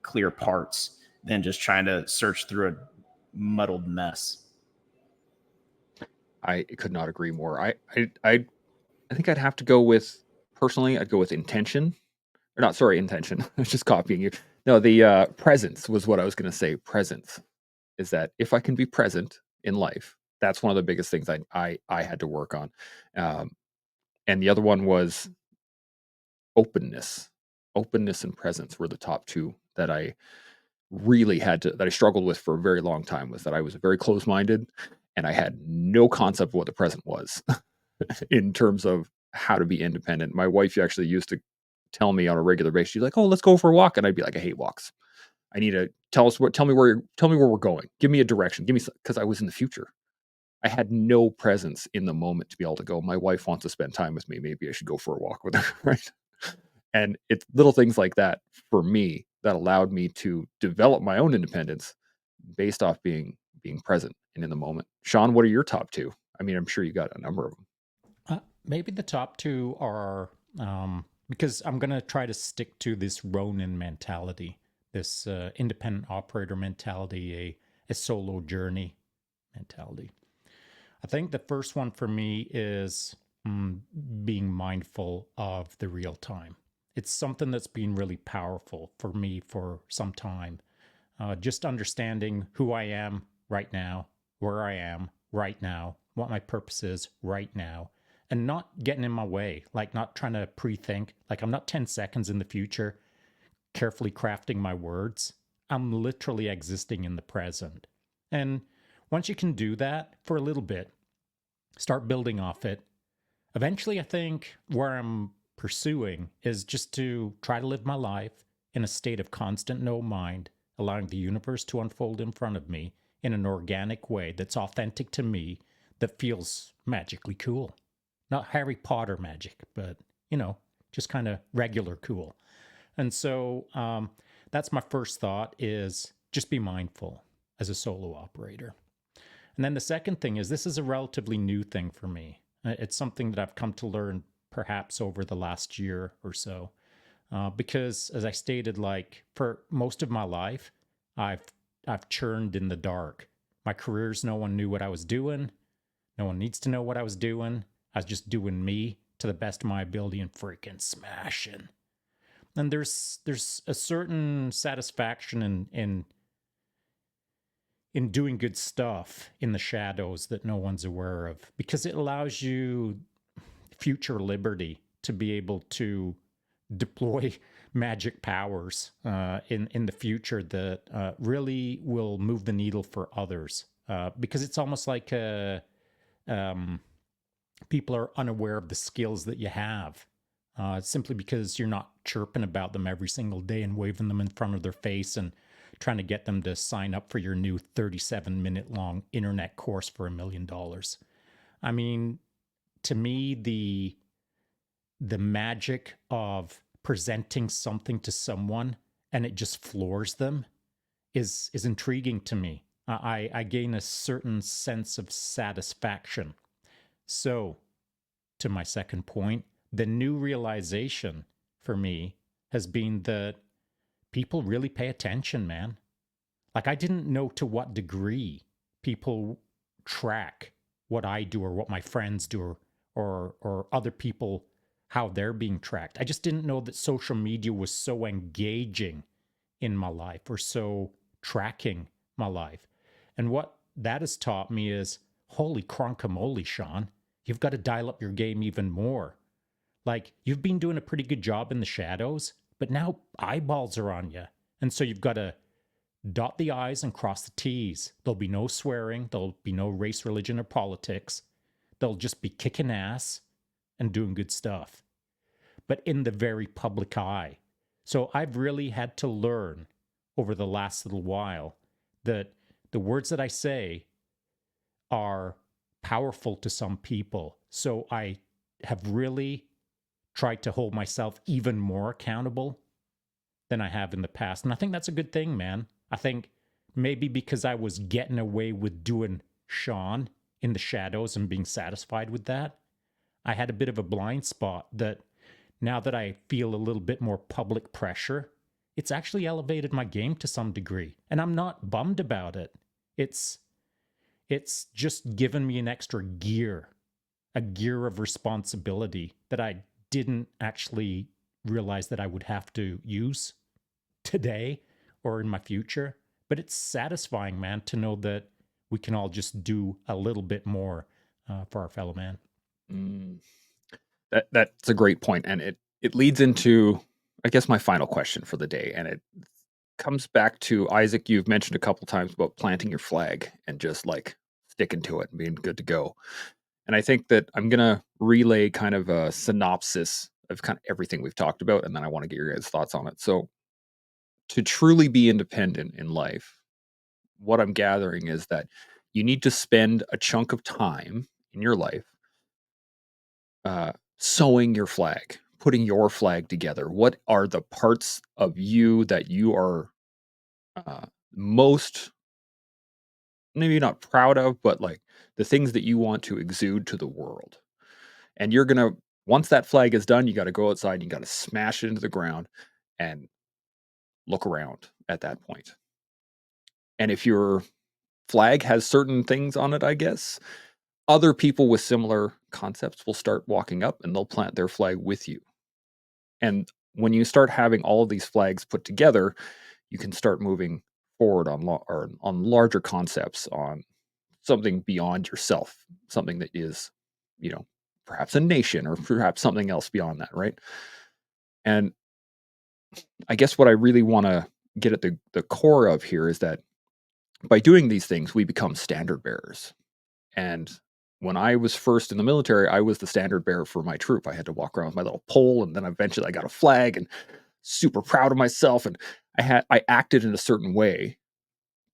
clear parts than just trying to search through a muddled mess. I could not agree more. I think I'd have to go with, personally, I'd go with intention. Or not, sorry, intention. I was just copying you. No, the presence was what I was going to say. Presence is that if I can be present in life, that's one of the biggest things I had to work on. And the other one was openness. Openness and presence were the top 2 that I really that I struggled with for a very long time, was that I was very close-minded and I had no concept of what the present was in terms of how to be independent. My wife actually used to tell me on a regular basis. She's like, "Oh, let's go for a walk," and I'd be like, "I hate walks. I need to tell me where we're going. Give me a direction. Give me," because I was in the future. I had no presence in the moment to be able to go, my wife wants to spend time with me. Maybe I should go for a walk with her, right? And it's little things like that for me that allowed me to develop my own independence based off being present and in the moment. Sean, what are your top two? I mean, I'm sure you got a number of them. Maybe the top two are because I'm going to try to stick to this Ronin mentality, this independent operator mentality, a solo journey mentality. I think the first one for me is being mindful of the real time. It's something that's been really powerful for me for some time. Just understanding who I am right now, where I am right now, what my purpose is right now, and not getting in my way, like not trying to pre-think, like I'm not 10 seconds in the future carefully crafting my words. I'm literally existing in the present. And once you can do that for a little bit, start building off it. Eventually, I think where I'm pursuing is just to try to live my life in a state of constant no mind, allowing the universe to unfold in front of me in an organic way that's authentic to me, that feels magically cool. Not Harry Potter magic, but, just kind of regular cool. And so that's my first thought, is just be mindful as a solo operator. And then the second thing is, this is a relatively new thing for me. It's something that I've come to learn perhaps over the last year or so. Because as I stated, like for most of my life, I've churned in the dark. My careers, no one knew what I was doing. No one needs to know what I was doing. I was just doing me to the best of my ability and freaking smashing. And there's a certain satisfaction in doing good stuff in the shadows that no one's aware of, because it allows you future liberty to be able to deploy magic powers in the future that really will move the needle for others. Because it's almost like people are unaware of the skills that you have. Simply because you're not chirping about them every single day and waving them in front of their face and trying to get them to sign up for your new 37-minute long internet course for $1 million. I mean, to me, the magic of presenting something to someone and it just floors them is intriguing to me. I gain a certain sense of satisfaction. So, to my second point, the new realization for me has been that people really pay attention, man. Like, I didn't know to what degree people track what I do or what my friends do, or other people, how they're being tracked. I just didn't know that social media was so engaging in my life, or so tracking my life. And what that has taught me is, holy cronkamole, Sean, you've got to dial up your game even more. Like, you've been doing a pretty good job in the shadows, but now eyeballs are on you. And so you've got to dot the I's and cross the T's. There'll be no swearing. There'll be no race, religion, or politics. They'll just be kicking ass and doing good stuff, but in the very public eye. So I've really had to learn over the last little while that the words that I say are powerful to some people. So I have really tried to hold myself even more accountable than I have in the past. And I think that's a good thing, man. I think maybe because I was getting away with doing Sean in the shadows and being satisfied with that, I had a bit of a blind spot that now that I feel a little bit more public pressure, it's actually elevated my game to some degree. And I'm not bummed about it. It's just given me an extra gear, a gear of responsibility that I didn't actually realize that I would have to use today or in my future. But it's satisfying, man, to know that we can all just do a little bit more for our fellow man. That's a great point, and it leads into, I guess, my final question for the day, and it comes back to, Isaac, you've mentioned a couple times about planting your flag and just like sticking to it and being good to go. And I think that I'm gonna relay kind of a synopsis of kind of everything we've talked about, and then I want to get your guys' thoughts on it. So, to truly be independent in life, what I'm gathering is that you need to spend a chunk of time in your life sewing your flag, putting your flag together. What are the parts of you that you are most, maybe not proud of, but like the things that you want to exude to the world? And you're going to, once that flag is done, you got to go outside, you got to smash it into the ground and look around at that point. And if your flag has certain things on it, I guess, other people with similar concepts will start walking up and they'll plant their flag with you. And when you start having all of these flags put together, you can start moving forward on or on larger concepts, on something beyond yourself, something that is, you know, perhaps a nation or perhaps something else beyond that, right? And I guess what I really want to get at the core of here is that by doing these things, we become standard bearers. And when I was first in the military, I was the standard bearer for my troop. I had to walk around with my little pole, and then eventually I got a flag and super proud of myself. And I acted in a certain way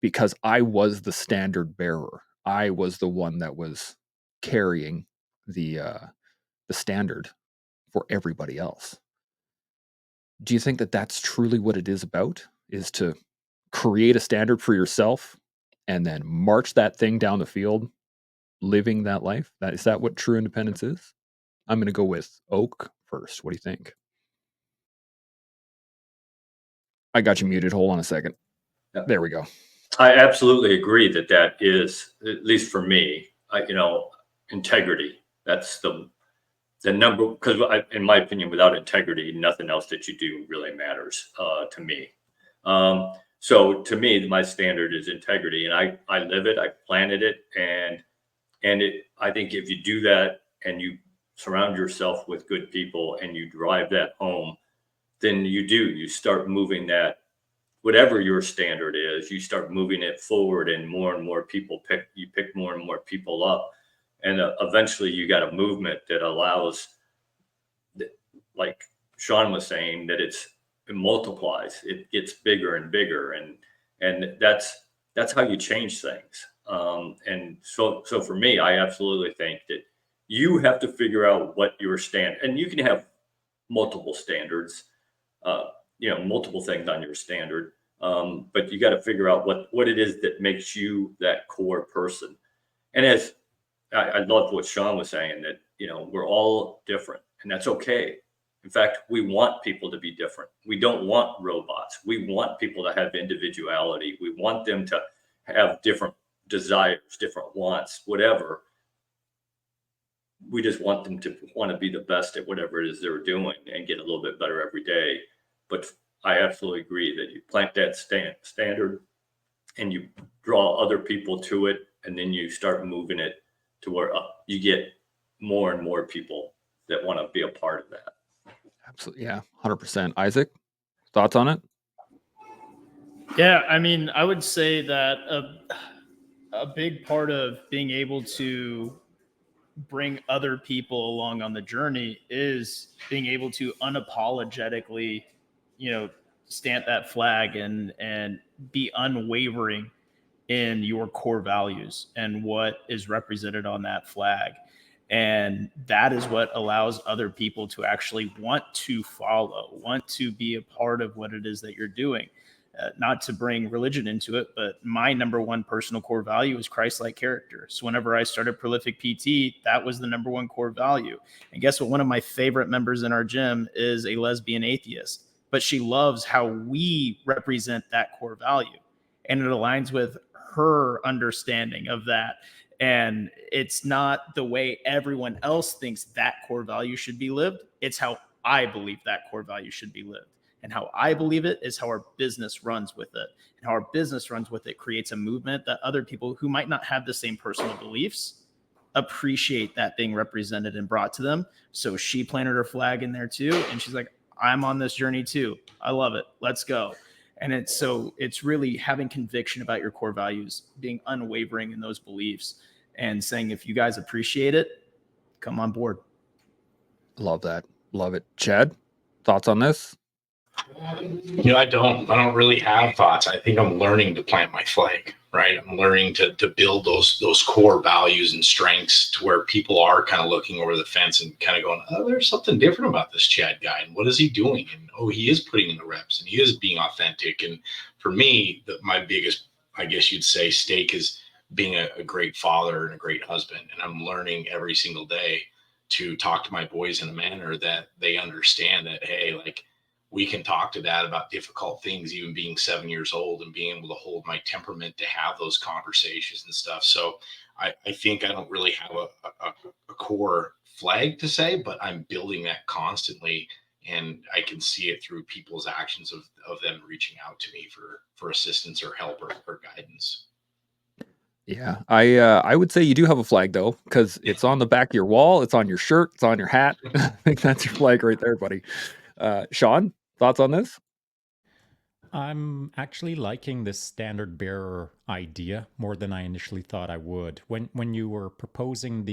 because I was the standard bearer. I was the one that was carrying the standard for everybody else. Do you think that that's truly what it is about? Is to create a standard for yourself and then march that thing down the field, living that life? Is that what true independence is? I'm going to go with Oak first. What do you think? I got you muted. Hold on a second. Yeah. There we go. I absolutely agree that that is, at least for me, integrity. That's the number, because in my opinion, without integrity, nothing else that you do really matters to me. So to me, my standard is integrity, and I live it. I planted it, and I think if you do that and you surround yourself with good people and you drive that home, then you start moving that, whatever your standard is, you start moving it forward, and more people pick more and more people up, and eventually you got a movement that allows, like Sean was saying, that it multiplies, it gets bigger and bigger, and that's how you change things. And so for me, I absolutely think that you have to figure out what your stand, and you can have multiple standards, multiple things on your standard. But you got to figure out what it is that makes you that core person. And as I love what Sean was saying, that, we're all different, and that's okay. In fact, we want people to be different. We don't want robots. We want people to have individuality. We want them to have different desires, different wants, whatever. We just want them to want to be the best at whatever it is they're doing and get a little bit better every day. But I absolutely agree that you plant that standard and you draw other people to it, and then you start moving it to where you get more and more people that want to be a part of that. Absolutely. Yeah. 100%. Isaac, thoughts on it? Yeah, I mean, I would say that a big part of being able to bring other people along on the journey is being able to unapologetically, stamp that flag and be unwavering in your core values and what is represented on that flag. And that is what allows other people to actually want to follow, want to be a part of what it is that you're doing. Not to bring religion into it, but my number one personal core value is Christ-like character. So whenever I started Prolific PT, that was the number one core value. And guess what? One of my favorite members in our gym is a lesbian atheist, but she loves how we represent that core value. And it aligns with her understanding of that. And it's not the way everyone else thinks that core value should be lived. It's how I believe that core value should be lived. And how I believe it is how our business runs with it. And how our business runs with it creates a movement that other people who might not have the same personal beliefs appreciate that being represented and brought to them. So she planted her flag in there too. And she's like, I'm on this journey too. I love it. Let's go. And it's really having conviction about your core values, being unwavering in those beliefs, and saying, if you guys appreciate it, come on board. Love that. Love it. Chad, thoughts on this? I don't really have thoughts. I think I'm learning to plant my flag, right? I'm learning to build those core values and strengths to where people are kind of looking over the fence and kind of going, oh, there's something different about this Chad guy. And what is he doing? And oh, he is putting in the reps and he is being authentic. And for me, my biggest, I guess you'd say, stake is being a great father and a great husband. And I'm learning every single day to talk to my boys in a manner that they understand that, hey, like, we can talk to dad about difficult things, even being 7 years old, and being able to hold my temperament to have those conversations and stuff. So I think I don't really have a core flag to say, but I'm building that constantly. And I can see it through people's actions of them reaching out to me for assistance or help or guidance. Yeah, I would say you do have a flag though, because it's on the back of your wall, it's on your shirt, it's on your hat. I think that's your flag right there, buddy. Sean, thoughts on this? I'm actually liking this standard bearer idea more than I initially thought I would. When you were proposing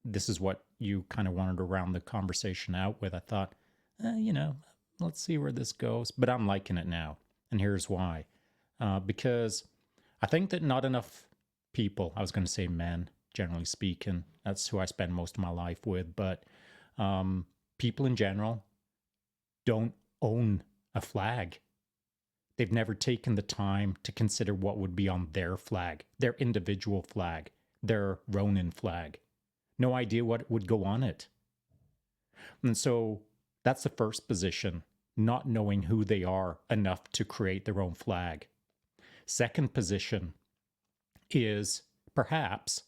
this is what you kind of wanted to round the conversation out with, I thought, let's see where this goes. But I'm liking it now, and here's why. Because I think that not enough people, I was going to say men, generally speaking, that's who I spend most of my life with, but people in general don't own a flag. They've never taken the time to consider what would be on their flag, their individual flag, their Ronin flag. No idea what would go on it. And so that's the first position, not knowing who they are enough to create their own flag. Second position is perhaps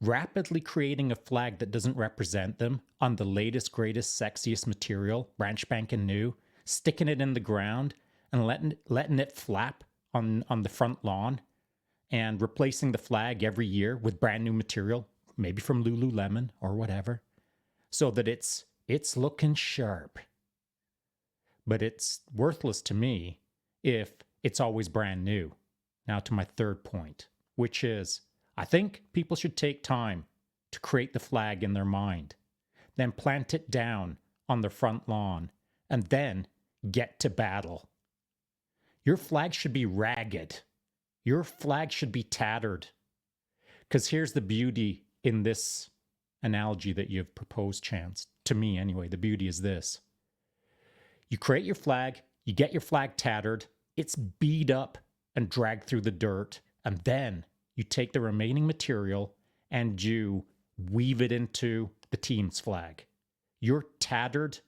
rapidly creating a flag that doesn't represent them on the latest, greatest, sexiest material, brand spanking new, sticking it in the ground and letting it flap on the front lawn, and replacing the flag every year with brand new material, maybe from Lululemon or whatever, so that it's looking sharp. But it's worthless to me if it's always brand new. Now to my third point, which is I think people should take time to create the flag in their mind, then plant it down on the front lawn, and then get to battle. Your flag should be ragged. Your flag should be tattered. Because here's the beauty in this analogy that you've proposed, Chance. To me, anyway, the beauty is this. You create your flag, you get your flag tattered, it's beat up and dragged through the dirt, and then you take the remaining material and you weave it into the team's flag. Your tattered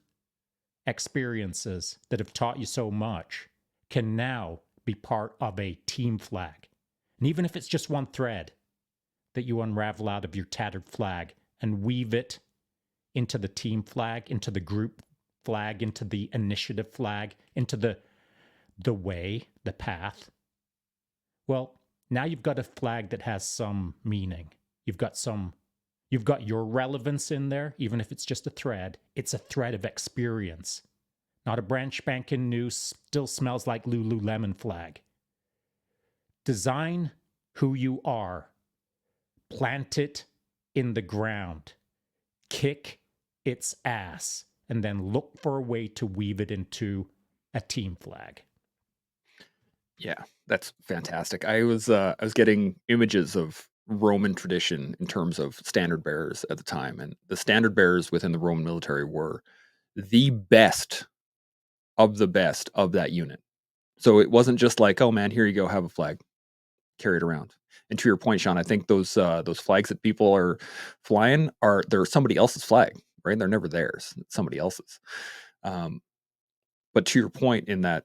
experiences that have taught you so much can now be part of a team flag. And even if it's just one thread that you unravel out of your tattered flag and weave it into the team flag, into the group flag, into the initiative flag, into the way, the path, well, now you've got a flag that has some meaning. You've got your relevance in there, even if it's just a thread. It's a thread of experience, not a brand spanking new, still smells like Lululemon flag. Design who you are. Plant it in the ground. Kick its ass, and then look for a way to weave it into a team flag. Yeah, that's fantastic. I was getting images of Roman tradition in terms of standard bearers at the time, and the standard bearers within the Roman military were the best of that unit. So it wasn't just like, oh man, here you go, have a flag, carry it around. And to your point, Sean, I think those flags that people are flying they're somebody else's flag, right? They're never theirs; it's somebody else's. But to your point, in that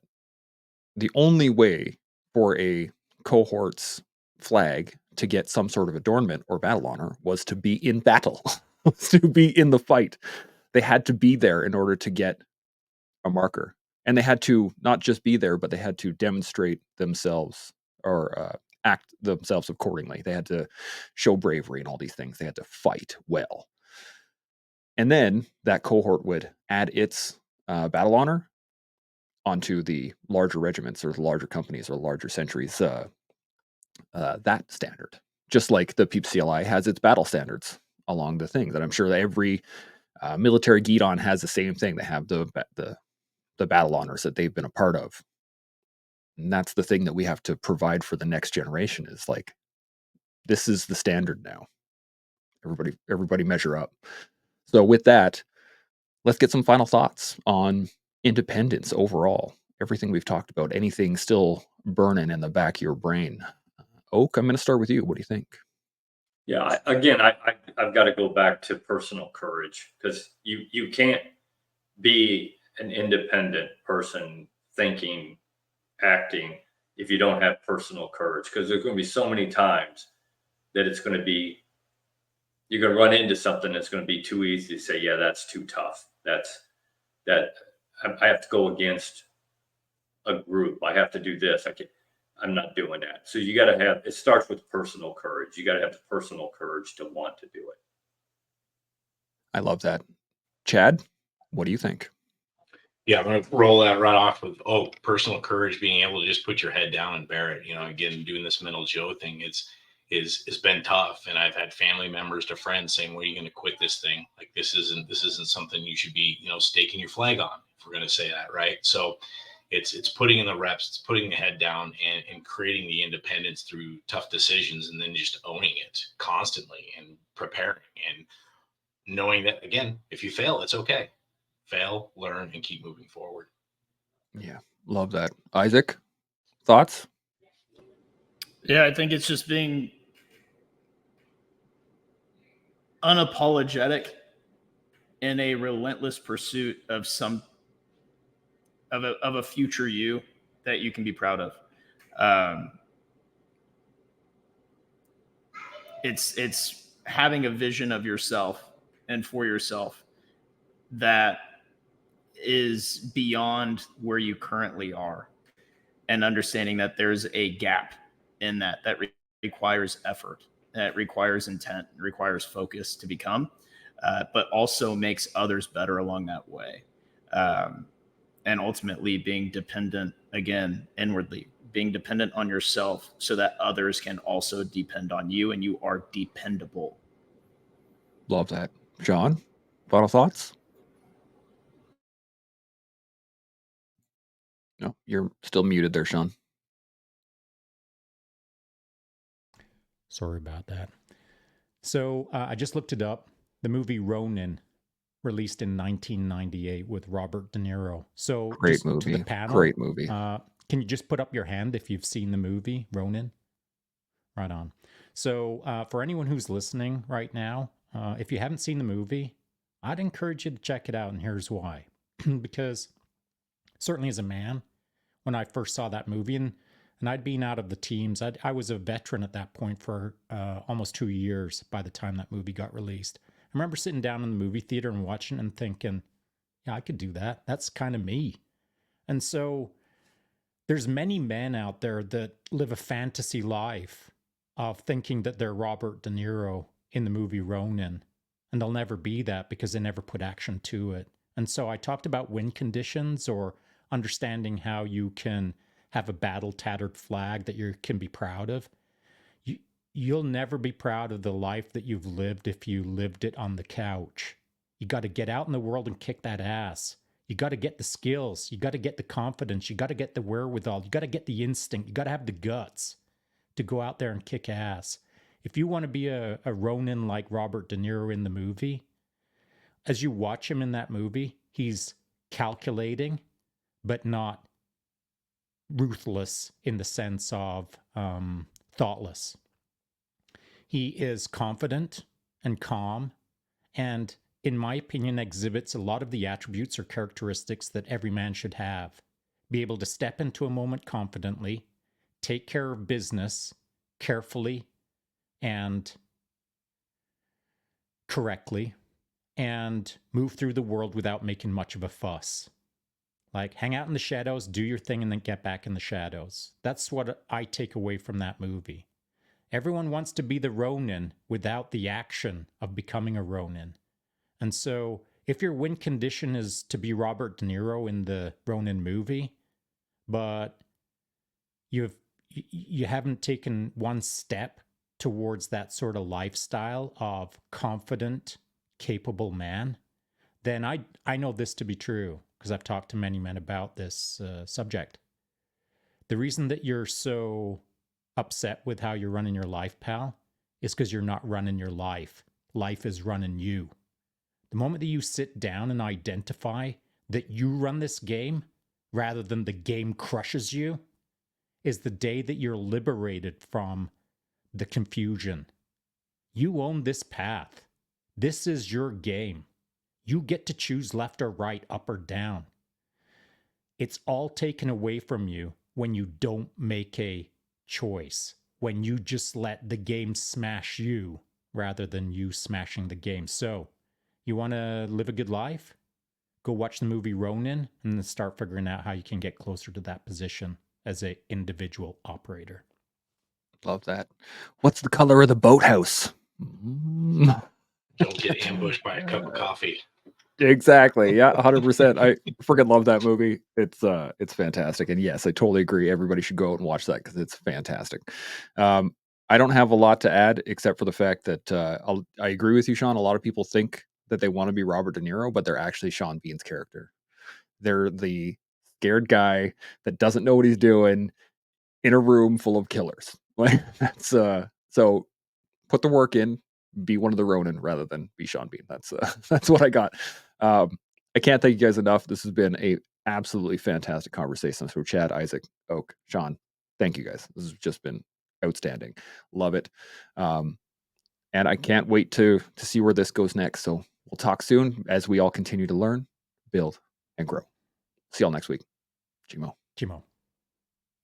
the only way for a cohort's flag to get some sort of adornment or battle honor was to be in battle, was to be in the fight. They had to be there in order to get a marker. And they had to not just be there, but they had to demonstrate themselves or act themselves accordingly. They had to show bravery and all these things. They had to fight well. And then that cohort would add its battle honor onto the larger regiments or the larger companies or larger centuries, that standard. Just like the PeopCLI has its battle standards along the thing that I'm sure that every Military Guidon has the same thing. They have the battle honors that they've been a part of. And that's the thing that we have to provide for the next generation is like, this is the standard now. Everybody measure up. So with that, let's get some final thoughts on independence overall. Everything we've talked about, anything still burning in the back of your brain. Oak, I'm going to start with you. What do you think? Yeah, I've got to go back to personal courage, because you can't be an independent person thinking, acting, if you don't have personal courage, because there's going to be so many times that you're going to run into something that's going to be too easy to say, yeah, that's too tough. I have to go against a group. I have to do this. I'm not doing that. So you got to have, it starts with personal courage. You got to have the personal courage to want to do it. I love that. Chad, what do you think? Yeah, I'm going to roll that right off with, personal courage, being able to just put your head down and bear it. Again, doing this mental Joe thing, it's been tough. And I've had family members to friends saying, "When are you going to quit this thing? Like, this isn't something you should be, staking your flag on," if we're going to say that, right? So it's putting in the reps, it's putting the head down and creating the independence through tough decisions, and then just owning it constantly and preparing and knowing that, again, if you fail, it's okay. Fail, learn, and keep moving forward. Yeah, love that. Isaac, thoughts? Yeah, I think it's just being unapologetic in a relentless pursuit of a future you that you can be proud of. It's having a vision of yourself and for yourself that is beyond where you currently are, and understanding that there's a gap in that requires effort, that requires intent, requires focus to become, but also makes others better along that way. And ultimately being dependent, again, inwardly, being dependent on yourself so that others can also depend on you and you are dependable. Love that. John, final thoughts? No, you're still muted there, Sean. Sorry about that. So I just looked it up. The movie Ronin, released in 1998 with Robert De Niro. So Great just movie. to the panel, Great movie. Can you just put up your hand if you've seen the movie Ronin? Right on. So for anyone who's listening right now, if you haven't seen the movie, I'd encourage you to check it out, and here's why. Because certainly as a man, when I first saw that movie, and I'd been out of the teams, I was a veteran at that point for almost 2 years by the time that movie got released. I remember sitting down in the movie theater and watching and thinking, yeah, I could do that. That's kind of me. And so there's many men out there that live a fantasy life of thinking that they're Robert De Niro in the movie Ronin, and they'll never be that because they never put action to it. And so I talked about win conditions, or understanding how you can have a battle tattered flag that you can be proud of. You'll never be proud of the life that you've lived if you lived it on the couch. You got to get out in the world and kick that ass. You got to get the skills. You got to get the confidence. You got to get the wherewithal. You got to get the instinct. You got to have the guts to go out there and kick ass. If you want to be a Ronin like Robert De Niro in the movie, as you watch him in that movie, he's calculating, but not ruthless in the sense of thoughtless. He is confident and calm, and in my opinion, exhibits a lot of the attributes or characteristics that every man should have. Be able to step into a moment confidently, take care of business carefully and correctly, and move through the world without making much of a fuss. Like, hang out in the shadows, do your thing, and then get back in the shadows. That's what I take away from that movie. Everyone wants to be the Ronin without the action of becoming a Ronin. And so if your win condition is to be Robert De Niro in the Ronin movie, but you haven't taken one step towards that sort of lifestyle of confident, capable man, then I know this to be true because I've talked to many men about this subject. The reason that you're so upset with how you're running your life, pal, is because you're not running your life. Life is running you. The moment that you sit down and identify that you run this game rather than the game crushes you is the day that you're liberated from the confusion. You own this path. This is your game. You get to choose left or right, up or down. It's all taken away from you when you don't make a choice, when you just let the game smash you rather than you smashing the game. So, you want to live a good life? Go watch the movie Ronin and then start figuring out how you can get closer to that position as an individual operator. Love that. What's the color of the boathouse? Mm. Don't get ambushed by a cup of coffee. Exactly. Yeah, 100%. I freaking love that movie. It's fantastic. And yes, I totally agree. Everybody should go out and watch that because it's fantastic. I don't have a lot to add except for the fact that I agree with you, Sean. A lot of people think that they want to be Robert De Niro, but they're actually Sean Bean's character. They're the scared guy that doesn't know what he's doing in a room full of killers. Like that's so put the work in, be one of the Ronin rather than be Sean Bean. That's what I got. I can't thank you guys enough. This has been a absolutely fantastic conversation. So Chad, Isaac, Oak, Sean, thank you guys. This has just been outstanding. Love it. And I can't wait to see where this goes next. So we'll talk soon as we all continue to learn, build, and grow. See y'all next week. Chimo. Chimo.